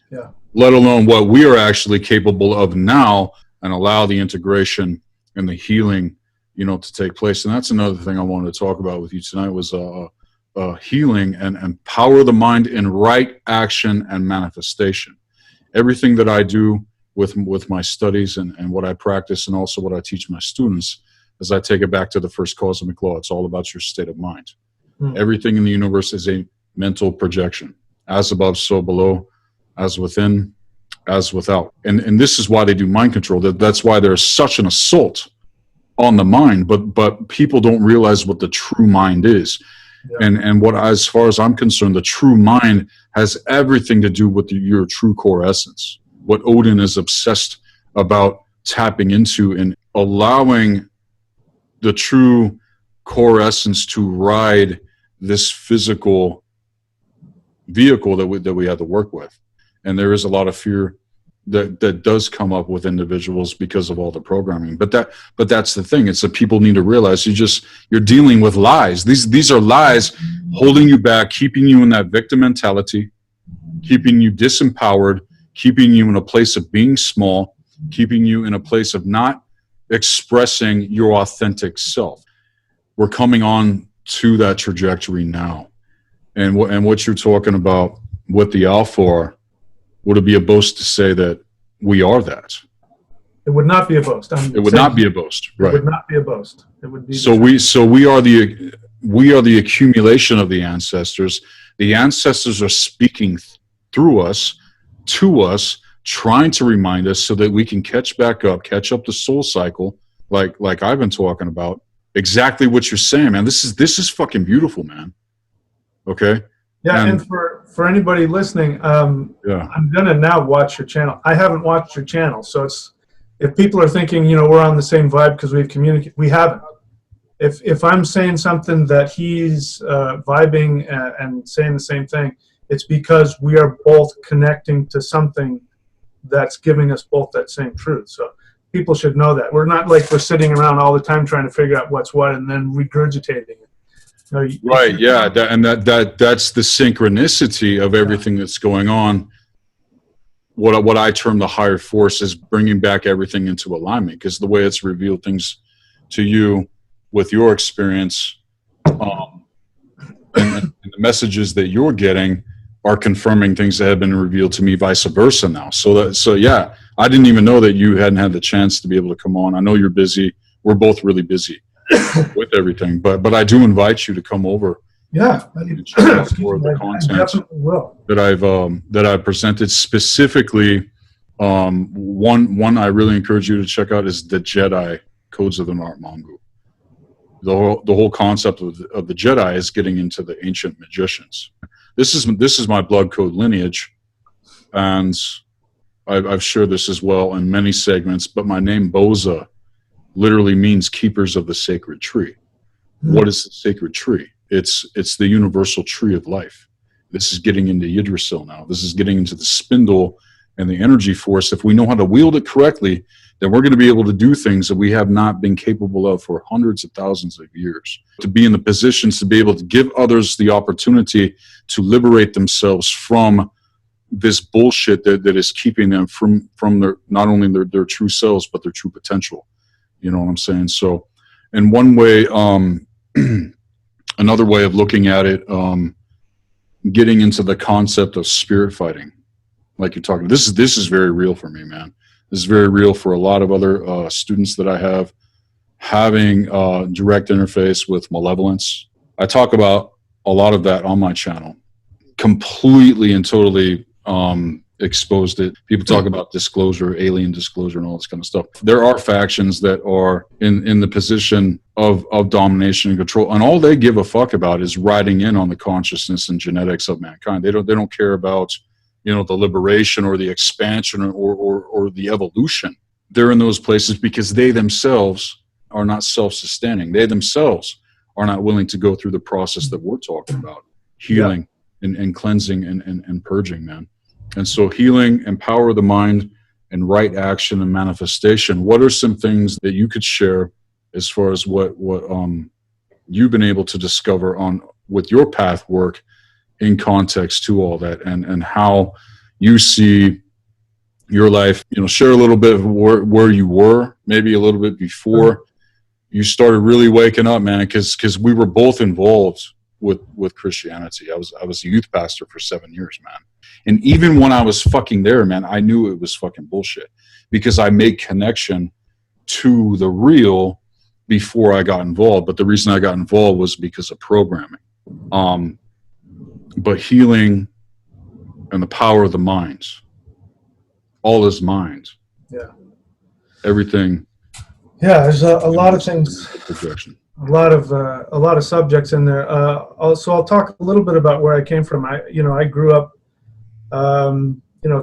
Speaker 1: Yeah. Let alone what we are actually capable of now, and allow the integration and the healing, to take place. And that's another thing I wanted to talk about with you tonight was healing and empower the mind in right action and manifestation. Everything that I do with my studies and what I practice, and also what I teach my students, as I take it back to the first cosmic law, it's all about your state of mind. Everything in the universe is a mental projection. As above, so below, as within, as without. And this is why they do mind control. That's why there's such an assault on the mind, but people don't realize what the true mind is. Yeah. And what, as far as I'm concerned, the true mind has everything to do with your true core essence. What Odin is obsessed about tapping into and allowing the true core essence to ride this physical vehicle that we have to work with. And there is a lot of fear that does come up with individuals because of all the programming. But that's the thing. It's that people need to realize you're dealing with lies. These are lies holding you back, keeping you in that victim mentality, keeping you disempowered, keeping you in a place of being small, keeping you in a place of not expressing your authentic self. We're coming on to that trajectory now. And what you're talking about with the Alpha are, would it be a boast to say that we are that?
Speaker 2: It would not be a boast.
Speaker 1: It would not be a boast, right?
Speaker 2: It would not be a boast. It would be.
Speaker 1: So we are the accumulation of the ancestors. The ancestors are speaking through us, to us, trying to remind us so that we can catch up the soul cycle, like I've been talking about. Exactly what you're saying, man. This is fucking beautiful, man. Okay.
Speaker 2: Yeah, and for anybody listening, I'm gonna now watch your channel. I haven't watched your channel, so if people are thinking, we're on the same vibe because we've communicated, we haven't. If I'm saying something that he's vibing and saying the same thing, it's because we are both connecting to something that's giving us both that same truth. So people should know that we're not like we're sitting around all the time trying to figure out what's what and then regurgitating it.
Speaker 1: Right, yeah, that's the synchronicity of everything that's going on. What I term the higher force is bringing back everything into alignment, because the way it's revealed things to you with your experience, and the messages that you're getting are confirming things that have been revealed to me, vice versa now. So yeah, I didn't even know that you hadn't had the chance to be able to come on. I know you're busy. We're both really busy with everything, but I do invite you to come over.
Speaker 2: Yeah,
Speaker 1: and check out more of the content that I've presented. Specifically, one I really encourage you to check out is the Jedi Codes of the Nart Mongu. The whole concept of the Jedi is getting into the ancient magicians. This is my blood code lineage, and I've shared this as well in many segments. But my name Boza literally means keepers of the sacred tree. What is the sacred tree? It's the universal tree of life. This is getting into Yggdrasil now. This is getting into the spindle and the energy force. If we know how to wield it correctly, then we're going to be able to do things that we have not been capable of for hundreds of thousands of years. To be in the positions to be able to give others the opportunity to liberate themselves from this bullshit that is keeping them from their, not only their true selves, but their true potential. You know what I'm saying? So in one way, another way of looking at it, getting into the concept of spirit fighting, like you're talking, this is very real for me, man. This is very real for a lot of other students that I have, having direct interface with malevolence. I talk about a lot of that on my channel, completely and totally exposed it. People talk about disclosure, alien disclosure, and all this kind of stuff. There are factions that are in the position of domination and control, and all they give a fuck about is riding in on the consciousness and genetics of mankind. They don't care about, the liberation or the expansion or the evolution. They're in those places because they themselves are not self-sustaining. They themselves are not willing to go through the process that we're talking about, healing and cleansing and purging, man. And so healing, empower the mind, and right action and manifestation. What are some things that you could share as far as what you've been able to discover on with your path work in context to all that, and how you see your life? Share a little bit of where you were, maybe a little bit before you started really waking up, man, because we were both involved with Christianity. I was a youth pastor for 7 years, man. And even when I was fucking there, man, I knew it was fucking bullshit, because I made connection to the real before I got involved. But the reason I got involved was because of programming. But healing and the power of the mind, all is mind.
Speaker 2: Yeah.
Speaker 1: Everything.
Speaker 2: Yeah, there's a lot of things.
Speaker 1: Projection.
Speaker 2: A lot of subjects in there. So I'll talk a little bit about where I came from. I grew up,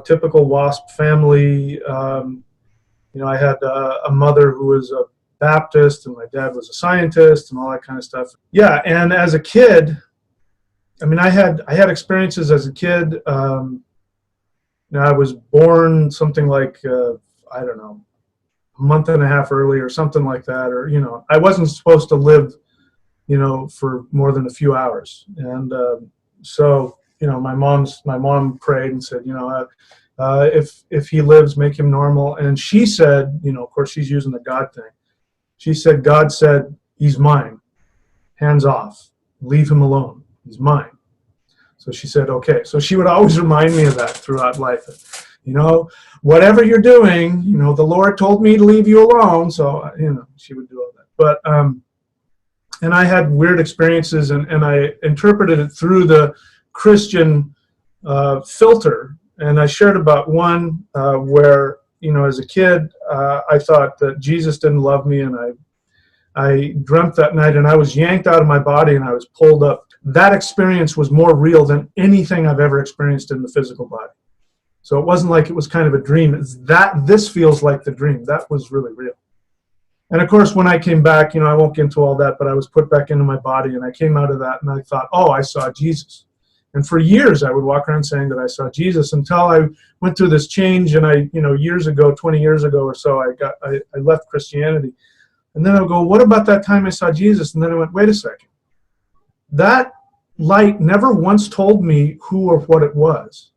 Speaker 2: typical WASP family. I had a mother who was a Baptist, and my dad was a scientist, and all that kind of stuff. Yeah, and as a kid, I had experiences as a kid. I was born something like I don't know, a month and a half early or something like that, or I wasn't supposed to live for more than a few hours, and so my mom prayed and said, if he lives, make him normal. And she said, of course she's using the God thing. She said, God said, he's mine, hands off, leave him alone, he's mine. So she said, okay. So she would always remind me of that throughout life. Whatever you're doing, the Lord told me to leave you alone. So, she would do all that. But, and I had weird experiences, and I interpreted it through the Christian filter. And I shared about one where, as a kid, I thought that Jesus didn't love me, and I dreamt that night, and I was yanked out of my body, and I was pulled up. That experience was more real than anything I've ever experienced in the physical body. So it wasn't like it was kind of a dream. This feels like the dream. That was really real. And of course, when I came back, I won't get into all that, but I was put back into my body, and I came out of that, and I thought, oh, I saw Jesus. And for years, I would walk around saying that I saw Jesus, until I went through this change, and years ago, 20 years ago or so, I left Christianity. And then I would go, what about that time I saw Jesus? And then I went, wait a second. That light never once told me who or what it was.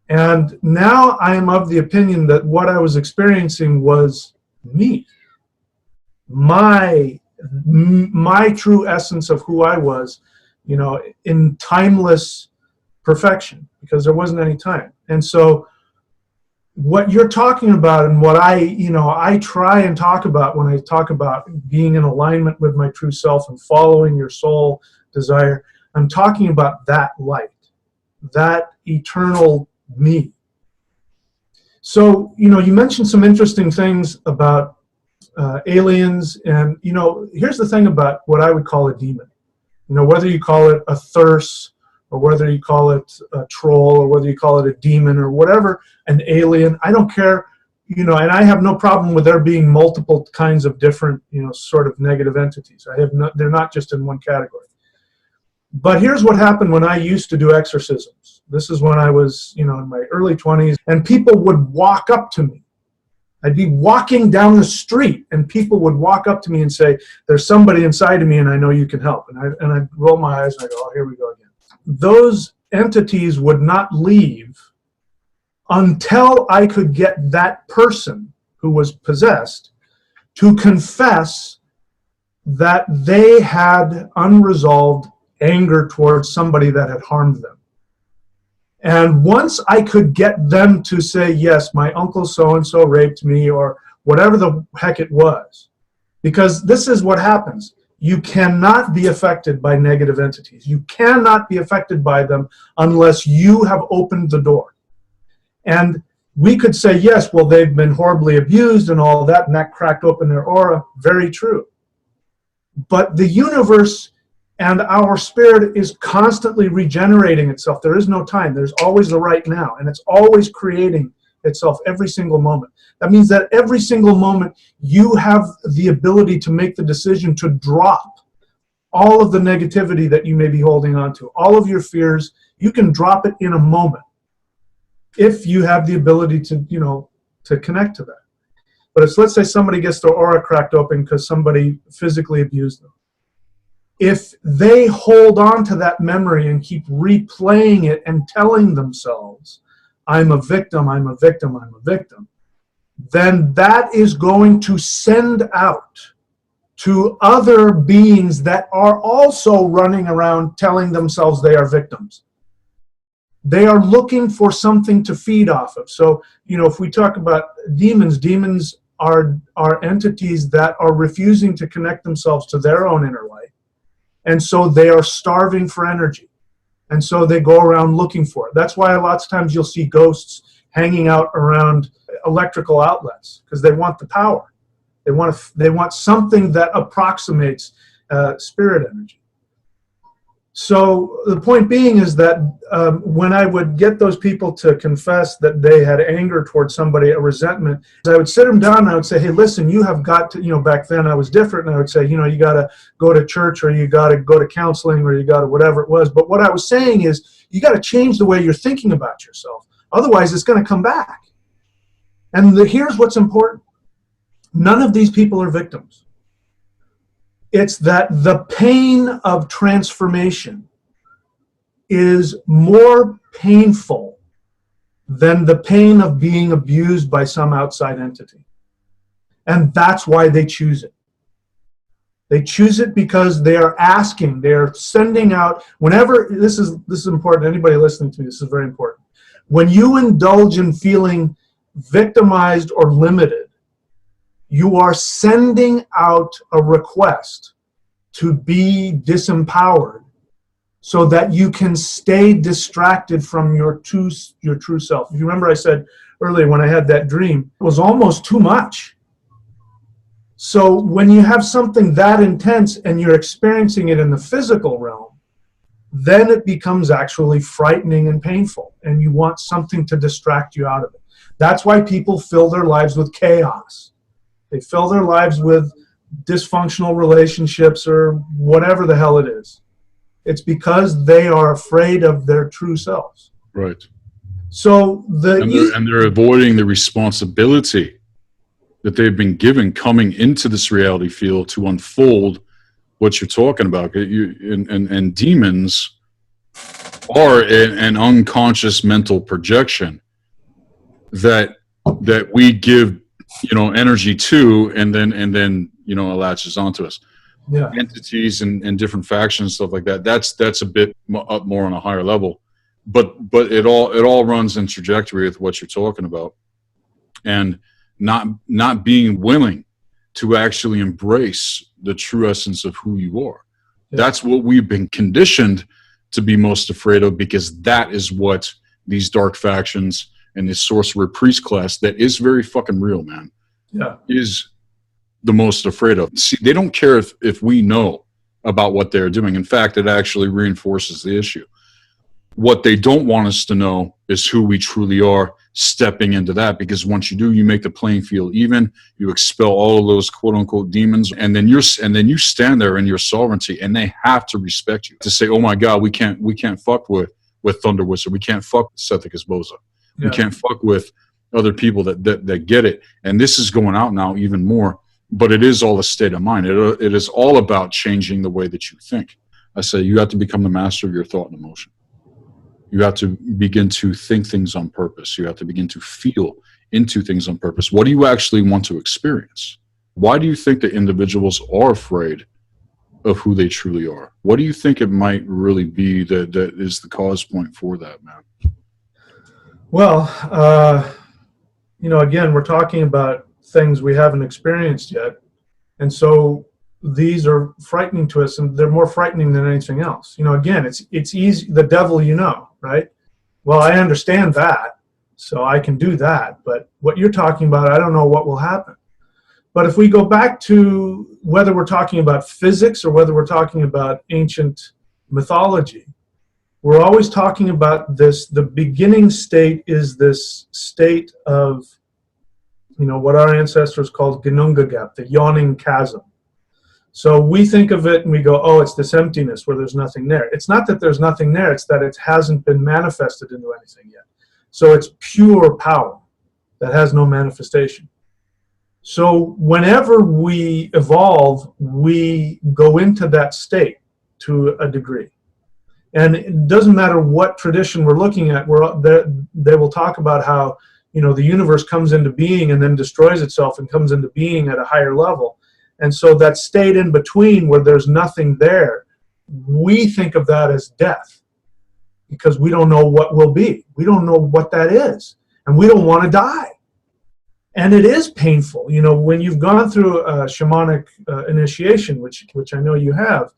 Speaker 2: And now I am of the opinion that what I was experiencing was me. My true essence of who I was, in timeless perfection, because there wasn't any time. And so what you're talking about, and what I try and talk about when I talk about being in alignment with my true self and following your soul desire, I'm talking about that light, that eternal me. So, you mentioned some interesting things about aliens, and, here's the thing about what I would call a demon. Whether you call it a thirst, or whether you call it a troll, or whether you call it a demon, or whatever, an alien, I don't care, and I have no problem with there being multiple kinds of different, sort of negative entities. They're not just in one category. But here's what happened when I used to do exorcisms. This is when I was, in my early 20s, and people would walk up to me. I'd be walking down the street, and people would walk up to me and say, there's somebody inside of me, and I know you can help. And I'd roll my eyes, and I go, oh, here we go again. Those entities would not leave until I could get that person who was possessed to confess that they had unresolved anger towards somebody that had harmed them. And once I could get them to say, yes, my uncle so-and-so raped me, or whatever the heck it was, because this is what happens. You cannot be affected by negative entities. You cannot be affected by them unless you have opened the door. And we could say, yes, well, they've been horribly abused and all that, and that cracked open their aura. Very true. But the universe and our spirit is constantly regenerating itself. There is no time. There's always the right now, and it's always creating itself every single moment. That means that every single moment you have the ability to make the decision to drop all of the negativity that you may be holding on to, all of your fears. You can drop it in a moment if you have the ability to, to connect to that. But let's say somebody gets their aura cracked open because somebody physically abused them. If they hold on to that memory and keep replaying it and telling themselves, I'm a victim, I'm a victim, I'm a victim, then that is going to send out to other beings that are also running around telling themselves they are victims. They are looking for something to feed off of. So, if we talk about demons, demons are entities that are refusing to connect themselves to their own inner light. And so they are starving for energy. And so they go around looking for it. That's why lots of times you'll see ghosts hanging out around electrical outlets, because they want the power. They want something that approximates spirit energy. So the point being is that when I would get those people to confess that they had anger towards somebody, a resentment, I would sit them down and I would say, hey, listen, you have got to, back then I was different, and I would say, you got to go to church, or you got to go to counseling, or you got to whatever it was. But what I was saying is, you got to change the way you're thinking about yourself. Otherwise, it's going to come back. And here's what's important. None of these people are victims. It's that the pain of transformation is more painful than the pain of being abused by some outside entity. And that's why they choose it. They choose it because they are asking, they're sending out, whenever, this is important, anybody listening to me, this is very important. When you indulge in feeling victimized or limited, you are sending out a request to be disempowered so that you can stay distracted from your true self. If you remember, I said earlier when I had that dream, it was almost too much. So when you have something that intense and you're experiencing it in the physical realm, then it becomes actually frightening and painful, and you want something to distract you out of it. That's why people fill their lives with chaos. They fill their lives with dysfunctional relationships or whatever the hell it is. It's because they are afraid of their true selves.
Speaker 1: Right.
Speaker 2: So
Speaker 1: they're avoiding the responsibility that they've been given coming into this reality field to unfold what you're talking about. And demons are an unconscious mental projection that we give energy to, and then it latches onto us.
Speaker 2: Yeah.
Speaker 1: Entities and different factions, stuff like that. That's a bit up more on a higher level, but it all runs in trajectory with what you're talking about, and not being willing to actually embrace the true essence of who you are. Yeah. That's what we've been conditioned to be most afraid of, because that is what these dark factions and this sorcerer priest class that is very fucking real, man, is the most afraid of. See, they don't care if we know about what they're doing. In fact, it actually reinforces the issue. What they don't want us to know is who we truly are stepping into that, because once you do, you make the playing field even, you expel all of those quote unquote demons, and then you stand there in your sovereignty, and they have to respect you, to say, oh my God, we can't fuck with Thunder Wizard, we can't fuck with Sethikus Boza. We can't fuck with other people that get it. And this is going out now even more, but it is all a state of mind. It is all about changing the way that you think. I say you have to become the master of your thought and emotion. You have to begin to think things on purpose. You have to begin to feel into things on purpose. What do you actually want to experience? Why do you think that individuals are afraid of who they truly are? What do you think it might really be that is the cause point for that, man?
Speaker 2: Well, again, we're talking about things we haven't experienced yet. And so these are frightening to us, and they're more frightening than anything else. Again, it's easy, the devil, right? Well, I understand that, so I can do that. But what you're talking about, I don't know what will happen. But if we go back to whether we're talking about physics or whether we're talking about ancient mythology, we're always talking about this. The beginning state is this state of, what our ancestors called Gnunga Gap, the yawning chasm. So we think of it and we go, oh, it's this emptiness where there's nothing there. It's not that there's nothing there, it's that it hasn't been manifested into anything yet. So it's pure power that has no manifestation. So whenever we evolve, we go into that state to a degree. And it doesn't matter what tradition we're looking at, they will talk about how, the universe comes into being and then destroys itself and comes into being at a higher level. And so that state in between where there's nothing there, we think of that as death, because we don't know what will be. We don't know what that is, and we don't want to die. And it is painful. When you've gone through a shamanic initiation, which I know you have,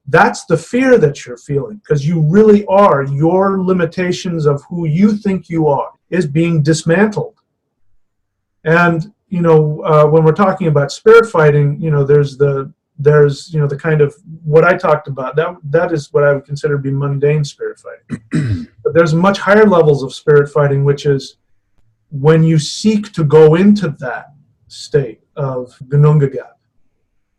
Speaker 2: that's the fear that you're feeling, because you really are, your limitations of who you think you are is being dismantled. And when we're talking about spirit fighting, there's the there's, you know, the kind of what I talked about, that is what I would consider to be mundane spirit fighting. But there's much higher levels of spirit fighting, which is when you seek to go into that state of Gnungagap,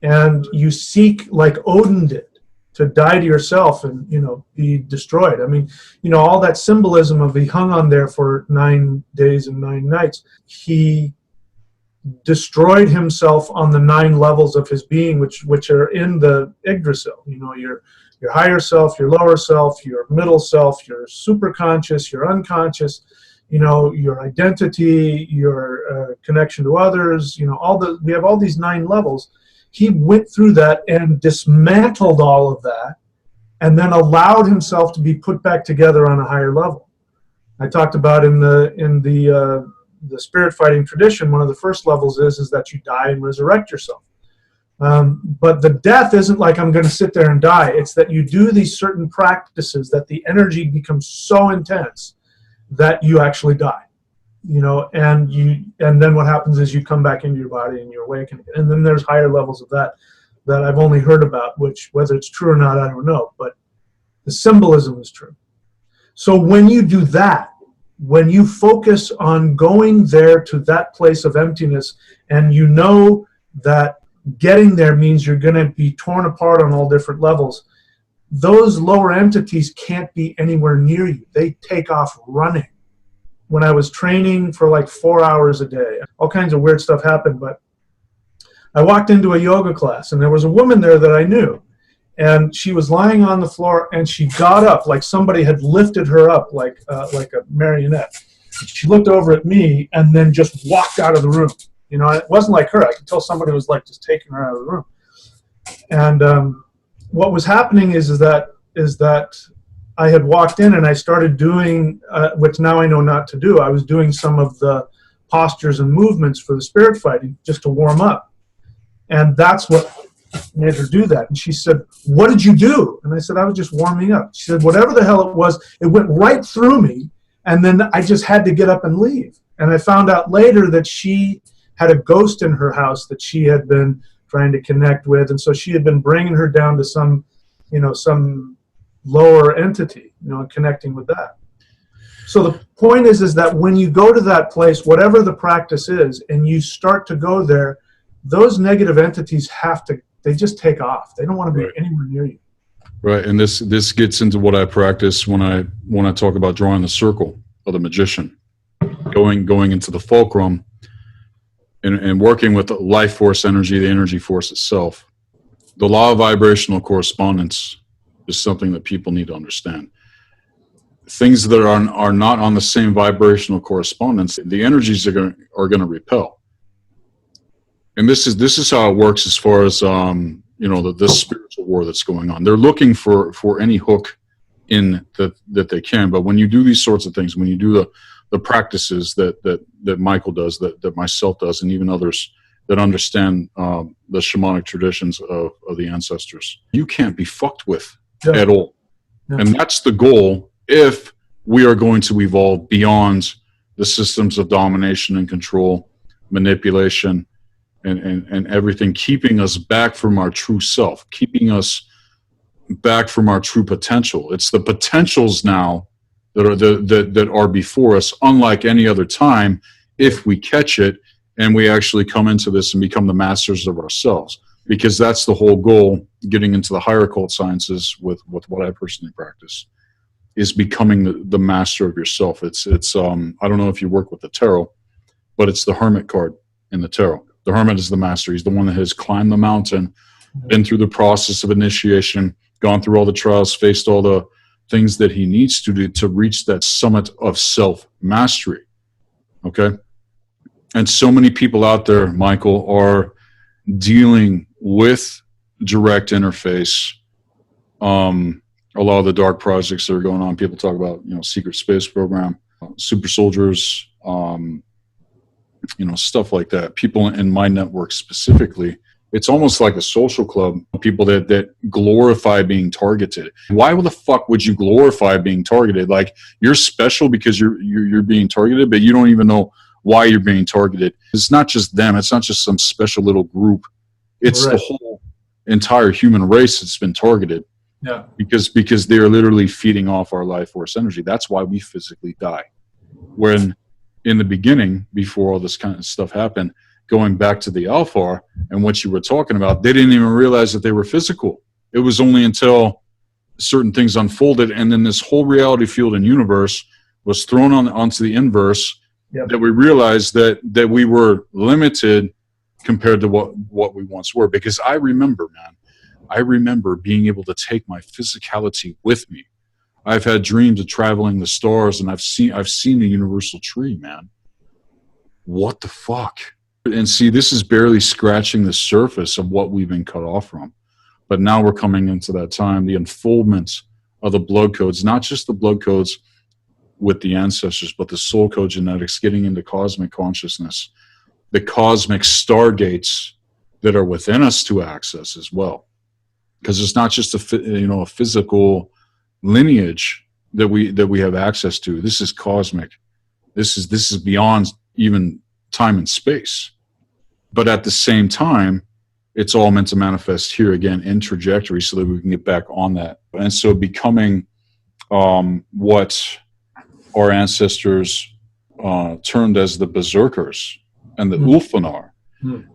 Speaker 2: and you seek, like Odin did, to die to yourself and, you know, be destroyed. I mean, you know, all that symbolism of he hung on there for 9 days and 9 nights. He destroyed himself on the 9 levels of his being, which are in the Yggdrasil. You know, your higher self, your lower self, your middle self, your superconscious, your unconscious, you know, your identity, your connection to others, you know, we have all these 9 levels. He went through that and dismantled all of that, and then allowed himself to be put back together on a higher level. I talked about in the spirit fighting tradition, one of the first levels is that you die and resurrect yourself. But the death isn't like I'm going to sit there and die. It's that you do these certain practices that the energy becomes so intense that you actually die. You know, and then what happens is you come back into your body and you awaken. And then there's higher levels of that I've only heard about, which whether it's true or not, I don't know. But the symbolism is true. So when you do that, when you focus on going there to that place of emptiness, and you know that getting there means you're going to be torn apart on all different levels, those lower entities can't be anywhere near you. They take off running. When I was training for like 4 hours a day, all kinds of weird stuff happened, but I walked into a yoga class and there was a woman there that I knew, and she was lying on the floor and she got up like somebody had lifted her up like a marionette. She looked over at me and then just walked out of the room. You know, it wasn't like her. I could tell somebody was like just taking her out of the room. And what was happening is that I had walked in and I started doing, which now I know not to do. I was doing some of the postures and movements for the spirit fighting just to warm up. And that's what made her do that. And she said, "What did you do?" And I said, "I was just warming up." She said, "Whatever the hell it was, it went right through me. And then I just had to get up and leave." And I found out later that she had a ghost in her house that she had been trying to connect with. And so she had been bringing her down to some lower entity, you know, and connecting with that. So the point is that when you go to that place, whatever the practice is, and you start to go there, those negative entities they just take off. They don't want to be anywhere near you.
Speaker 1: Right, and this gets into what I practice when I talk about drawing the circle of the magician, going into the fulcrum, and working with the life force energy, the energy force itself. The law of vibrational correspondence is something that people need to understand. Things that are not on the same vibrational correspondence, the energies are going to repel. And this is how it works as far as this spiritual war that's going on. They're looking for any hook in that they can. But when you do these sorts of things, when you do the practices that Michael does, that myself does, and even others that understand the shamanic traditions of the ancestors, you can't be fucked with at all. Yeah. And that's the goal if we are going to evolve beyond the systems of domination and control, manipulation, and everything, keeping us back from our true self, keeping us back from our true potential. It's the potentials now that are before us, unlike any other time, if we catch it and we actually come into this and become the masters of ourselves. Because that's the whole goal, getting into the higher occult sciences with what I personally practice, is becoming the master of yourself. It's I don't know if you work with the tarot, but it's the hermit card in the tarot. The hermit is the master. He's the one that has climbed the mountain, been through the process of initiation, gone through all the trials, faced all the things that he needs to do to reach that summit of self-mastery. Okay? And so many people out there, Michael, are dealing with direct interface. A lot of the dark projects that are going on, people talk about, secret space program, super soldiers, stuff like that. People in my network specifically, it's almost like a social club. People that glorify being targeted. Why the fuck would you glorify being targeted? Like, you're special because you're being targeted, but you don't even know why you're being targeted. It's not just them. It's not just some special little group. It's entire human race that's been targeted.
Speaker 2: Yeah.
Speaker 1: Because they're literally feeding off our life force energy. That's why we physically die. When in the beginning, before all this kind of stuff happened, going back to the Alpha and what you were talking about, they didn't even realize that they were physical. It was only until certain things unfolded, and then this whole reality field and universe was thrown onto the inverse,
Speaker 2: yep,
Speaker 1: that we realized that we were limited compared to what we once were. Because I remember being able to take my physicality with me. I've had dreams of traveling the stars, and I've seen the universal tree, man. What the fuck? And see, this is barely scratching the surface of what we've been cut off from. But now we're coming into that time, the unfoldment of the blood codes, not just the blood codes with the ancestors, but the soul code genetics, getting into cosmic consciousness, the cosmic stargates that are within us to access as well. Because it's not just a physical lineage that we have access to. This is cosmic. This is beyond even time and space. But at the same time, it's all meant to manifest here again in trajectory so that we can get back on that. And so becoming what our ancestors termed as the berserkers and the Ulfanar.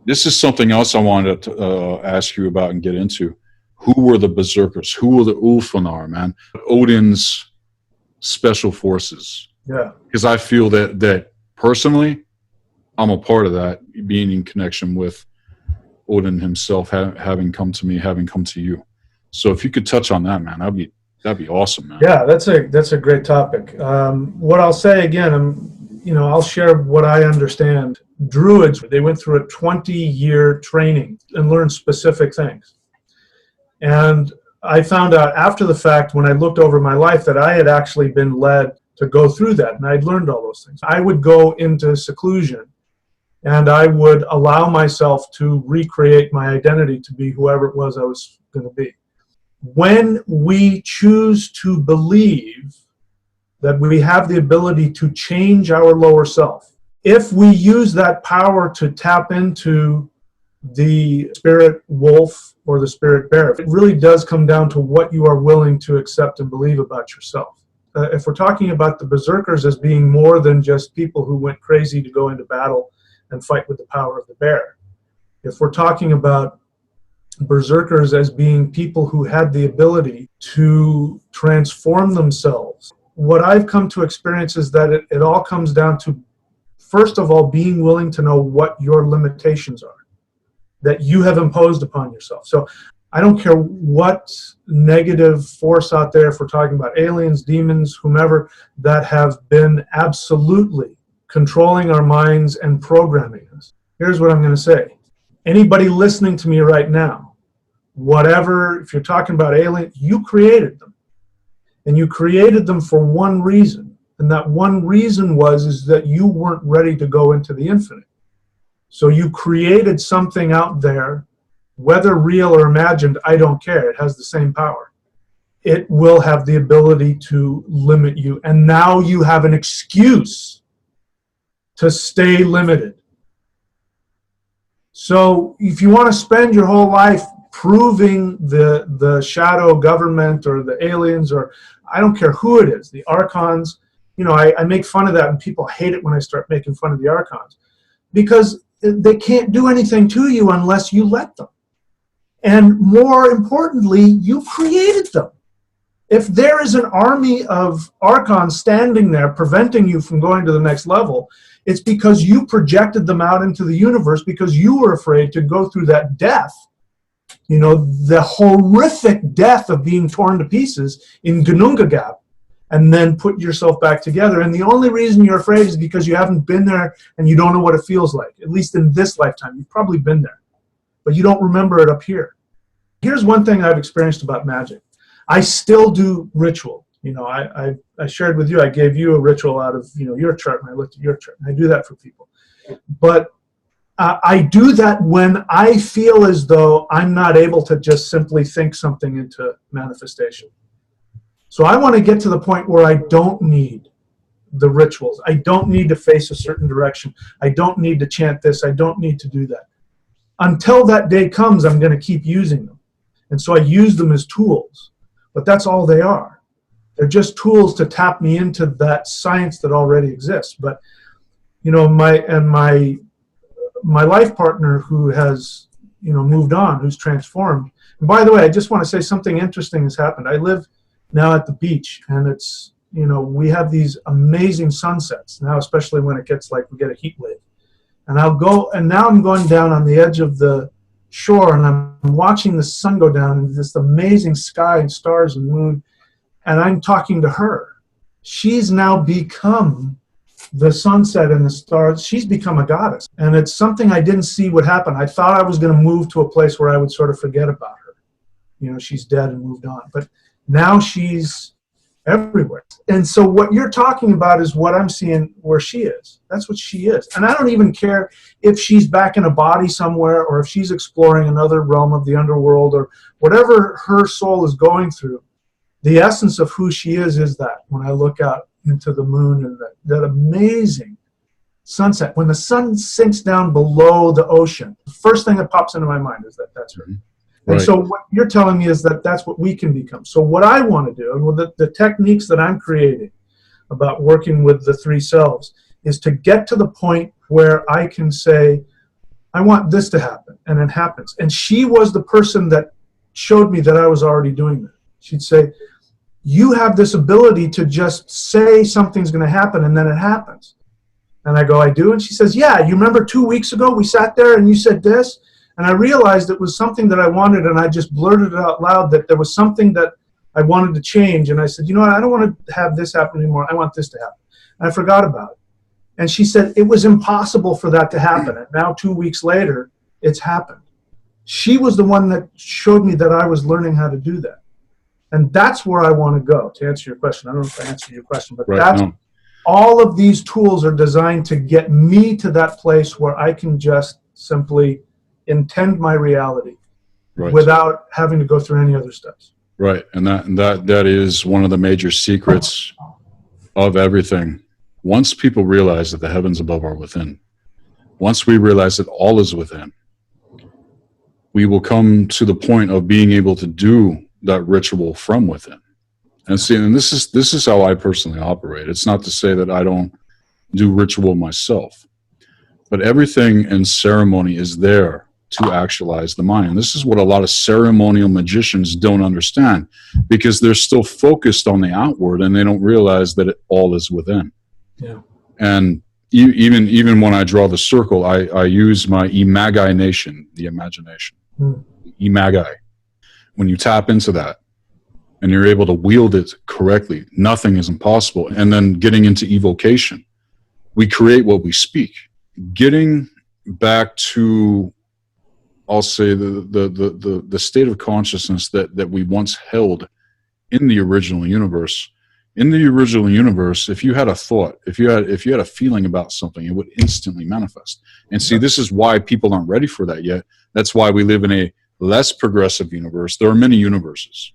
Speaker 1: This is something else I wanted to ask you about and get into. Who were the berserkers? Who were the Ulfanar, man? Odin's special forces.
Speaker 2: Yeah.
Speaker 1: Because I feel that personally, I'm a part of that, being in connection with Odin himself, having come to me, having come to you. So if you could touch on that, man, that'd be awesome, man.
Speaker 2: Yeah, that's a great topic. What I'll say again, I'll share what I understand. Druids, they went through a 20-year training and learned specific things. And I found out after the fact, when I looked over my life, that I had actually been led to go through that, and I'd learned all those things. I would go into seclusion, and I would allow myself to recreate my identity to be whoever it was I was going to be. When we choose to believe that we have the ability to change our lower self, if we use that power to tap into the spirit wolf or the spirit bear, it really does come down to what you are willing to accept and believe about yourself. If we're talking about the berserkers as being more than just people who went crazy to go into battle and fight with the power of the bear, if we're talking about berserkers as being people who had the ability to transform themselves, what I've come to experience is that it all comes down to, first of all, being willing to know what your limitations are that you have imposed upon yourself. So I don't care what negative force out there, if we're talking about aliens, demons, whomever, that have been absolutely controlling our minds and programming us. Here's what I'm going to say. Anybody listening to me right now, whatever, if you're talking about aliens, you created them. And you created them for one reason. And that one reason is that you weren't ready to go into the infinite. So you created something out there, whether real or imagined, I don't care. It has the same power. It will have the ability to limit you. And now you have an excuse to stay limited. So if you want to spend your whole life proving the shadow government or the aliens, or I don't care who it is, the archons, I make fun of that, and people hate it when I start making fun of the archons, because they can't do anything to you unless you let them. And more importantly, you created them. If there is an army of archons standing there preventing you from going to the next level, it's because you projected them out into the universe because you were afraid to go through that death, the horrific death of being torn to pieces in Gunungagap, and then put yourself back together. And the only reason you're afraid is because you haven't been there and you don't know what it feels like. At least in this lifetime, you've probably been there, but you don't remember it up here. Here's one thing I've experienced about magic. I still do ritual. I shared with you, I gave you a ritual out of your chart, and I looked at your chart, and I do that for people. But I do that when I feel as though I'm not able to just simply think something into manifestation. So I want to get to the point where I don't need the rituals. I don't need to face a certain direction. I don't need to chant this. I don't need to do that. Until that day comes, I'm going to keep using them. And so I use them as tools, but that's all they are. They're just tools to tap me into that science that already exists. But, you know, my life partner who has, you know, moved on, who's transformed. And by the way, I just want to say something interesting has happened. I live now at the beach, and it's, you know, we have these amazing sunsets now, especially when it gets like we get a heat wave. And now I'm going down on the edge of the shore, and I'm watching the sun go down and this amazing sky and stars and moon, and I'm talking to her. She's now become the sunset and the stars. She's become a goddess, and it's something I didn't see would happen. I thought I was going to move to a place where I would sort of forget about her. You know, she's dead and moved on, but now she's everywhere. And so what you're talking about is what I'm seeing where she is. That's what she is. And I don't even care if she's back in a body somewhere, or if she's exploring another realm of the underworld, or whatever her soul is going through. The essence of who she is that when I look out into the moon and that amazing sunset, when the sun sinks down below the ocean, the first thing that pops into my mind is that's her. And so what you're telling me is that that's what we can become. So what I want to do, and with the techniques that I'm creating about working with the three selves, is to get to the point where I can say, I want this to happen, and it happens. And she was the person that showed me that I was already doing that. She'd say, you have this ability to just say something's going to happen, and then it happens. And I go, I do? And she says, yeah, you remember 2 weeks ago we sat there and you said this? And I realized it was something that I wanted, and I just blurted it out loud that there was something that I wanted to change. And I said, you know what, I don't want to have this happen anymore. I want this to happen. And I forgot about it. And she said, it was impossible for that to happen. And now 2 weeks later, it's happened. She was the one that showed me that I was learning how to do that. And that's where I want to go, to answer your question. I don't know if I answered your question, but all of these tools are designed to get me to that place where I can just simply intend my reality without having to go through any other steps.
Speaker 1: Right. And that is one of the major secrets of everything. Once people realize that the heavens above are within, once we realize that all is within, we will come to the point of being able to do that ritual from within. And see, and this is how I personally operate. It's not to say that I don't do ritual myself, but everything in ceremony is there to actualize the mind. And this is what a lot of ceremonial magicians don't understand, because they're still focused on the outward and they don't realize that all is within.
Speaker 2: Yeah.
Speaker 1: And even when I draw the circle, I use my imagination, the imagination. Imagi. When you tap into that and you're able to wield it correctly, nothing is impossible. And then getting into evocation, we create what we speak. Getting back to, I'll say, the state of consciousness that we once held in the original universe. In the original universe, if you had a thought, if you had a feeling about something, it would instantly manifest. And see, this is why people aren't ready for that yet. That's why we live in a less progressive universe. There are many universes,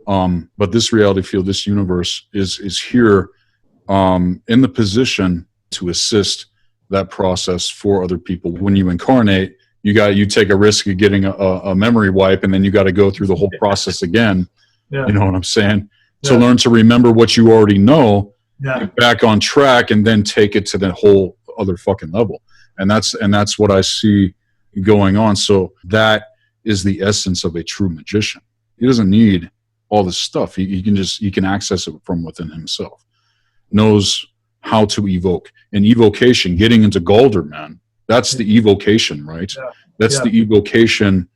Speaker 1: but this reality field, this universe, is here in the position to assist that process for other people. When you incarnate, you take a risk of getting a memory wipe, and then you got to go through the whole process again. Yeah. You know what I'm saying? To learn to remember what you already know, get back on track, and then take it to the whole other fucking level. And that's what I see going on. So that is the essence of a true magician. He doesn't need all this stuff. He can access it from within himself. Knows how to evoke. And evocation, getting into Galdr, man, that's the evocation, right? Yeah. That's the evocation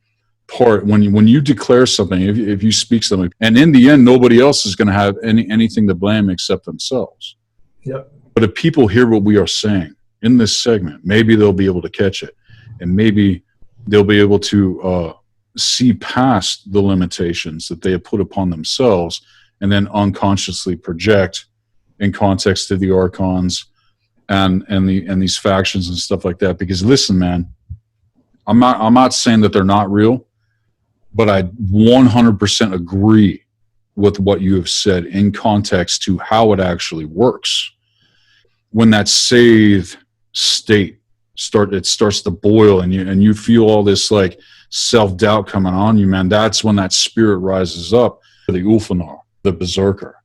Speaker 1: part. When you declare something, if you speak something, and in the end, nobody else is going to have anything to blame except themselves.
Speaker 2: Yep.
Speaker 1: But if people hear what we are saying in this segment, maybe they'll be able to catch it, and maybe they'll be able to see past the limitations that they have put upon themselves, and then unconsciously project in context to the archons and these factions and stuff like that. Because listen, man, I'm not saying that they're not real, but I 100% agree with what you have said in context to how it actually works. When that saved state starts to boil, and you feel all this like self-doubt coming on you, man, that's when that spirit rises up, the Ulfanar, the berserker.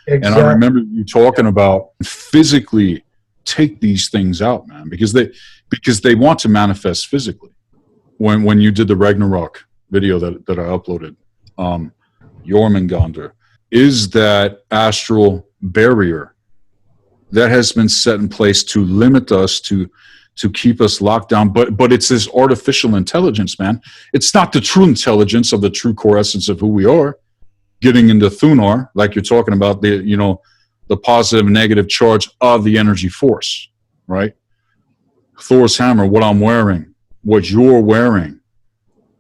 Speaker 2: Exactly.
Speaker 1: And I remember you talking about physically take these things out, man, because they want to manifest physically. When you did the Ragnarok video that I uploaded, Jormungandr is that astral barrier that has been set in place to limit us, to keep us locked down. But it's this artificial intelligence, man. It's not the true intelligence of the true core essence of who we are. Getting into Thunar, like you're talking about, the positive and negative charge of the energy force, right? Thor's hammer, what I'm wearing, what you're wearing,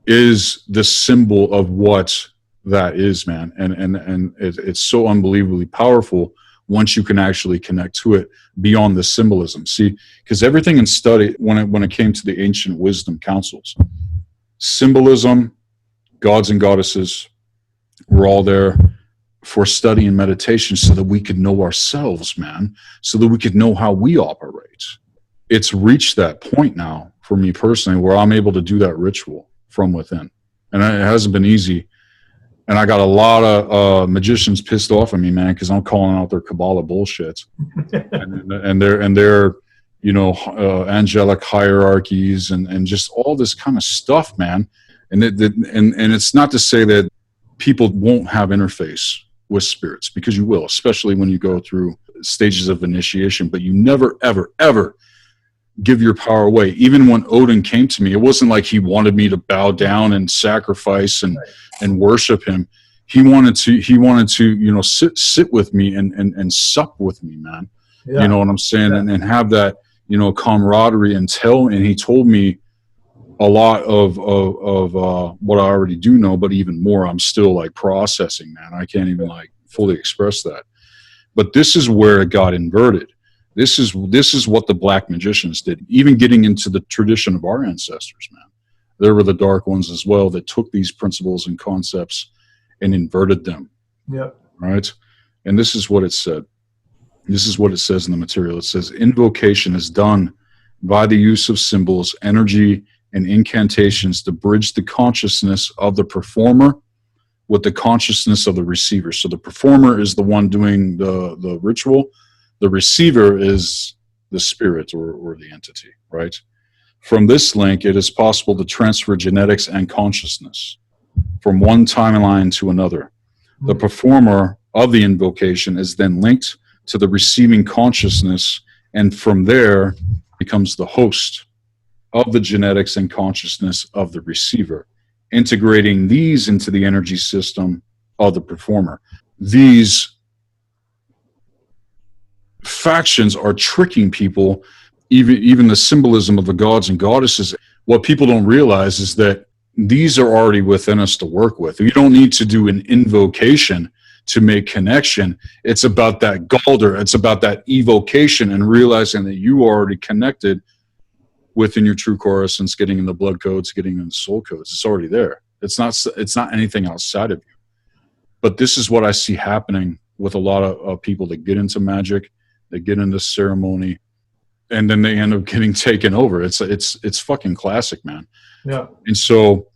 Speaker 1: is the symbol of what that is, man. And it's so unbelievably powerful once you can actually connect to it beyond the symbolism. See, because everything in study, when it came to the ancient wisdom councils, symbolism, gods and goddesses, were all there for study and meditation so that we could know ourselves, man, so that we could know how we operate. It's reached that point now for me personally where I'm able to do that ritual from within. And it hasn't been easy. And I got a lot of magicians pissed off at me, man, because I'm calling out their Kabbalah bullshit. and their angelic hierarchies and just all this kind of stuff, man. And it's not to say that people won't have interface with spirits, because you will, especially when you go through stages of initiation, but you never, ever, ever give your power away. Even when Odin came to me, it wasn't like he wanted me to bow down and sacrifice and worship him. He wanted to, sit with me and sup with me, man. Yeah. You know what I'm saying? Yeah. And have that, camaraderie and he told me a lot of what I already do know, but even more I'm still like processing, man. I can't even like fully express that. But this is where it got inverted. This is what the black magicians did, even getting into the tradition of our ancestors, man. There were the dark ones as well that took these principles and concepts and inverted them.
Speaker 2: Yeah.
Speaker 1: Right? And this is what it said. This is what it says in the material. It says, invocation is done by the use of symbols, energy, and incantations to bridge the consciousness of the performer with the consciousness of the receiver. So the performer is the one doing the ritual. The receiver is the spirit or the entity, right? From this link, it is possible to transfer genetics and consciousness from one timeline to another. The performer of the invocation is then linked to the receiving consciousness, and from there becomes the host of the genetics and consciousness of the receiver, integrating these into the energy system of the performer. These factions are tricking people, even the symbolism of the gods and goddesses. What people don't realize is that these are already within us to work with. You don't need to do an invocation to make connection. It's about that Galdr. It's about that evocation and realizing that you are already connected within your true core essence, getting in the blood codes, getting in the soul codes. It's already there. It's not anything outside of you. But this is what I see happening with a lot of people that get into magic, they get into ceremony, and then they end up getting taken over. It's fucking classic, man.
Speaker 2: Yeah.
Speaker 1: And so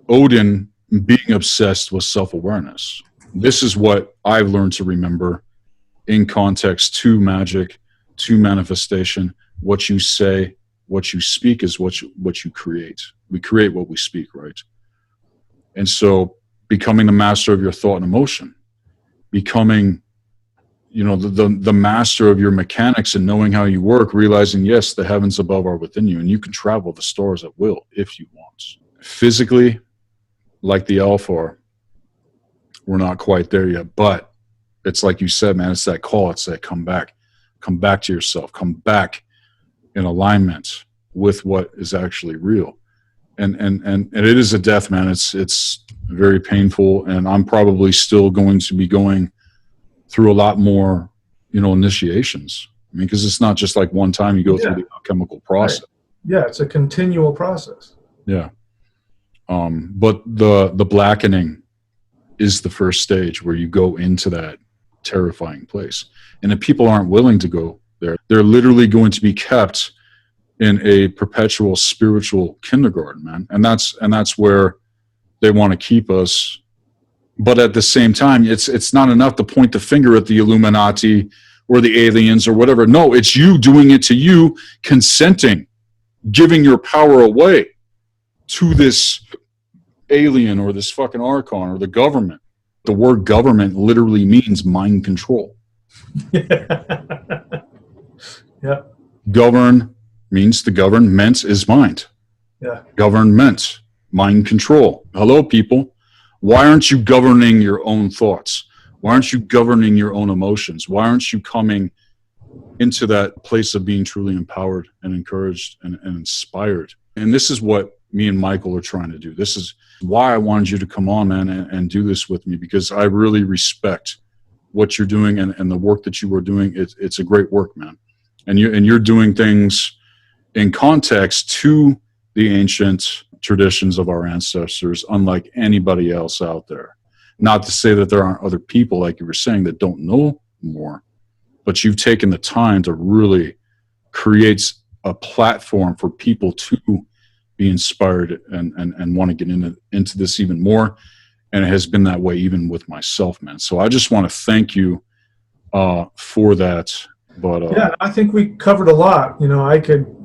Speaker 1: Odin being obsessed with self-awareness. This is what I've learned to remember in context to magic, to manifestation. What you say, what you speak is what you create. We create what we speak, right? And so becoming the master of your thought and emotion, becoming, the master of your mechanics and knowing how you work, realizing, yes, the heavens above are within you and you can travel the stars at will if you want. Physically, like the Alpha, we're not quite there yet, but it's like you said, man, it's that call. It's that come back to yourself, come back in alignment with what is actually real. And it is a death, man. It's very painful, and I'm probably still going to be going through a lot more, initiations. I mean, because it's not just like one time you go through the alchemical process.
Speaker 2: Right. Yeah, it's a continual process.
Speaker 1: Yeah. But the blackening is the first stage where you go into that terrifying place. And if people aren't willing to go there, they're literally going to be kept in a perpetual spiritual kindergarten, man. And that's where they want to keep us. But at the same time, it's not enough to point the finger at the Illuminati or the aliens or whatever. No, it's you doing it to you, consenting, giving your power away to this alien or this fucking archon or the government. The word government literally means mind control.
Speaker 2: Yeah.
Speaker 1: Govern means the government is mind.
Speaker 2: Yeah.
Speaker 1: Government, mind control. Hello, people. Why aren't you governing your own thoughts? Why aren't you governing your own emotions? Why aren't you coming into that place of being truly empowered and encouraged and inspired? And this is what me and Michael are trying to do. This is why I wanted you to come on, man, and do this with me, because I really respect what you're doing and the work that you are doing. It's a great work, man. And you're doing things in context to the ancient traditions of our ancestors, unlike anybody else out there. Not to say that there aren't other people, like you were saying, that don't know more, but you've taken the time to really create a platform for people to be inspired and want to get into this even more. And it has been that way even with myself, man. So I just want to thank you for that. But
Speaker 2: yeah, I think we covered a lot. You know,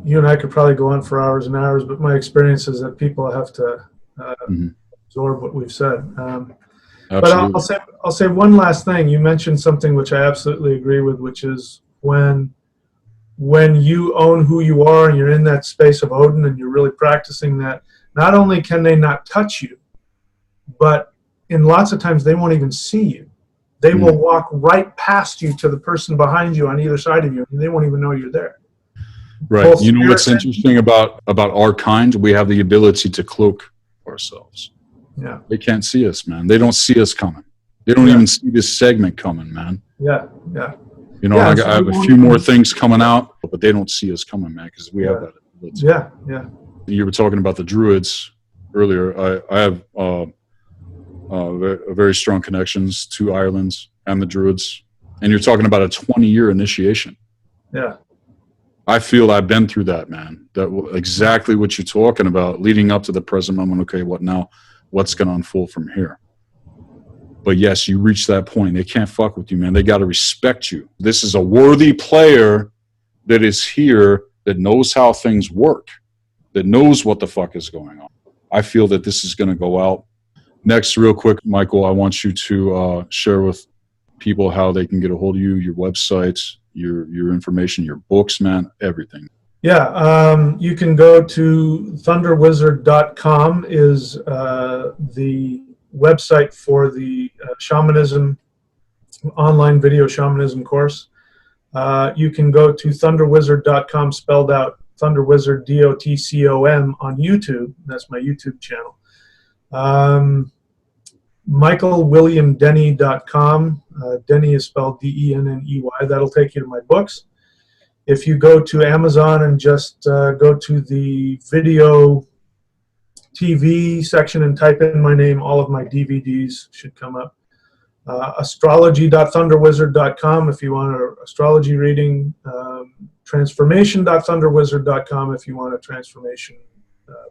Speaker 2: you and I could probably go on for hours and hours, but my experience is that people have to absorb what we've said. But I'll say one last thing. You mentioned something which I absolutely agree with, which is when you own who you are and you're in that space of Odin and you're really practicing that, not only can they not touch you, but in lots of times they won't even see you. They will walk right past you to the person behind you on either side of you, and they won't even know you're there.
Speaker 1: Right. Both you know what's interesting about our kind? We have the ability to cloak ourselves.
Speaker 2: Yeah.
Speaker 1: They can't see us, man. They don't see us coming. They don't even see this segment coming, man.
Speaker 2: Yeah, yeah.
Speaker 1: You know, I have a few more things coming out, but they don't see us coming, man, because we have that ability.
Speaker 2: Yeah, yeah.
Speaker 1: You were talking about the Druids earlier. I have very strong connections to Ireland and the Druids. And you're talking about a 20-year initiation.
Speaker 2: Yeah.
Speaker 1: I feel I've been through that, man. That exactly what you're talking about, leading up to the present moment. Okay, what now? What's going to unfold from here? But yes, you reach that point. They can't fuck with you, man. They got to respect you. This is a worthy player that is here, that knows how things work, that knows what the fuck is going on. I feel that this is going to go out. Next, real quick, Michael, I want you to share with people how they can get a hold of you, your website, your information, your books, man, everything.
Speaker 2: Yeah, you can go to thunderwizard.com is the website for the shamanism, online video shamanism course. You can go to thunderwizard.com, spelled out Thunderwizard, DOTCOM, on YouTube. That's my YouTube channel. MichaelWilliamDenney.com. Denney is spelled Denney. That'll take you to my books. If you go to Amazon and just go to the video TV section and type in my name, all of my DVDs should come up. Astrology.thunderwizard.com if you want an astrology reading. Transformation.thunderwizard.com if you want a transformation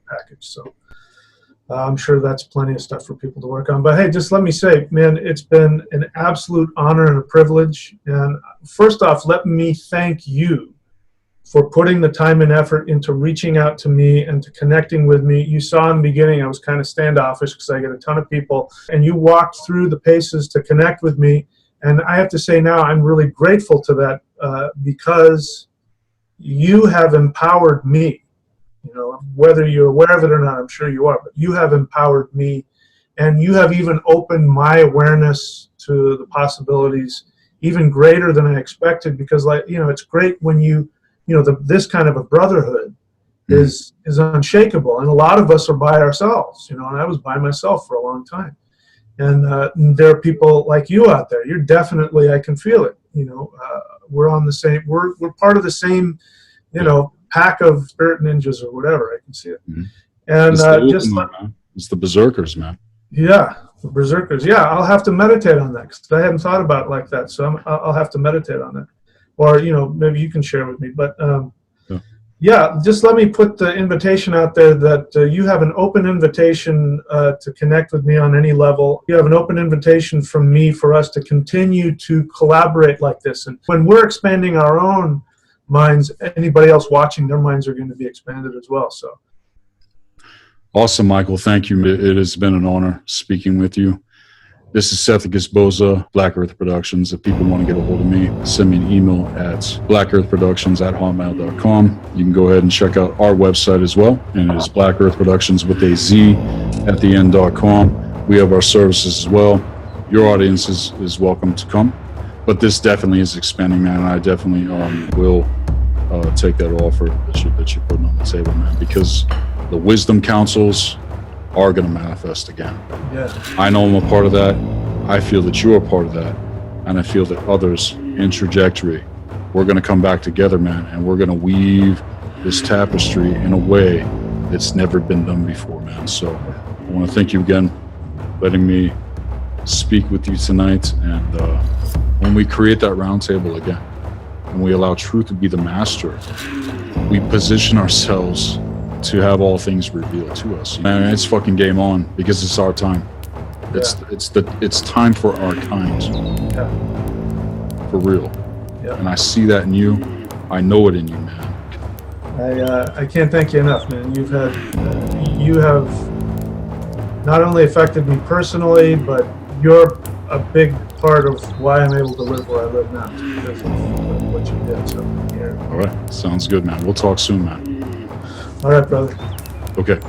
Speaker 2: package. So I'm sure that's plenty of stuff for people to work on. But hey, just let me say, man, it's been an absolute honor and a privilege. And first off, let me thank you for putting the time and effort into reaching out to me and to connecting with me. You saw in the beginning I was kind of standoffish because I get a ton of people, and you walked through the paces to connect with me. And I have to say now I'm really grateful to that because you have empowered me. You know, whether you're aware of it or not, I'm sure you are, but you have empowered me, and you have even opened my awareness to the possibilities even greater than I expected, because, like, you know, it's great when this kind of a brotherhood is unshakable, and a lot of us are by ourselves, you know, and I was by myself for a long time. And there are people like you out there. You're definitely, I can feel it, you know, we're on the same, we're part of the same, you know, pack of spirit ninjas or whatever. I can see it. And
Speaker 1: it's the berserkers, man.
Speaker 2: Yeah, the berserkers. Yeah, I'll have to meditate on that because I hadn't thought about it like that. So I'll have to meditate on that, or, you know, maybe you can share with me. But Yeah, just let me put the invitation out there that you have an open invitation to connect with me on any level. You have an open invitation from me for us to continue to collaborate like this. And when we're expanding our own minds, anybody else watching, their minds are going to be expanded as well. So
Speaker 1: awesome, Michael. Thank you. It has been an honor speaking with you. This is Sethikus Boza, Black Earth Productions. If people want to get a hold of me, send me an email at blackearthproductions@hotmail.com. You can go ahead and check out our website as well, and it is Black Earth Productions with a Z at the end.com. We have our services as well. Your audience is welcome to come, but this definitely is expanding, man, and I definitely will take that offer that you're putting on the table, man, because the wisdom councils are going to manifest again.
Speaker 2: yeah,
Speaker 1: I know I'm a part of that. I feel that you're a part of that. And I feel that others in trajectory, we're going to come back together, man, and we're going to weave this tapestry in a way that's never been done before, man. So I want to thank you again for letting me speak with you tonight. And when we create that roundtable again, and we allow truth to be the master, we position ourselves to have all things revealed to us. Man, it's fucking game on, because it's our time. It's time for our kind.
Speaker 2: yeah,
Speaker 1: For real.
Speaker 2: yeah.
Speaker 1: And I see that in you. I know it in you, man.
Speaker 2: I can't thank you enough, man. You have not only affected me personally, but you're a big part of why I'm able to live where I live now, because of what you did. So, yeah.
Speaker 1: All right. Sounds good, man. We'll talk soon, man.
Speaker 2: All right, brother.
Speaker 1: Okay.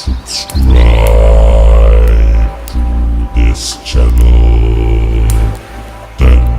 Speaker 3: subscribe to this channel, then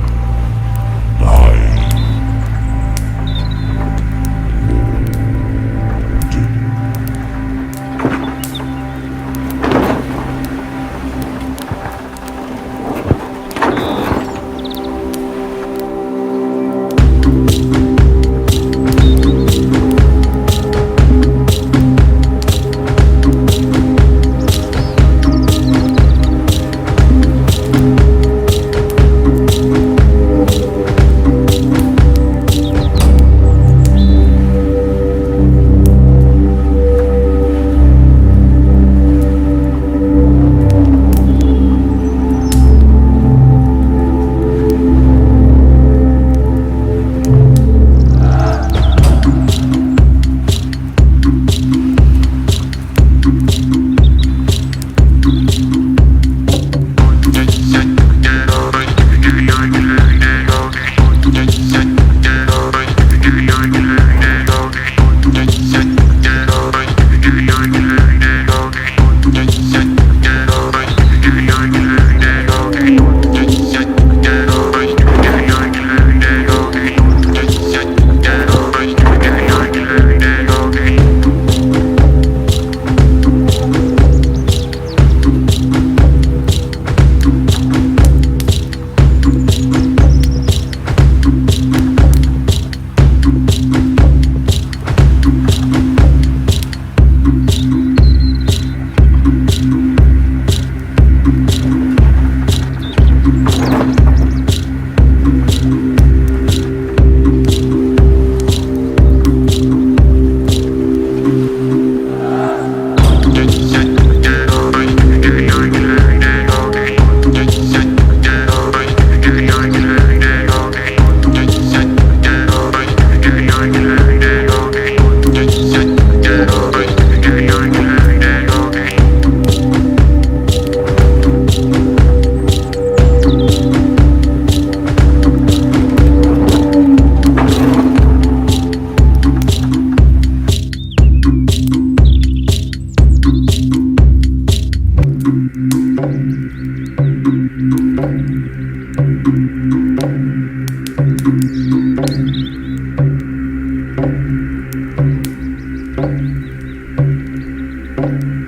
Speaker 4: Thank you.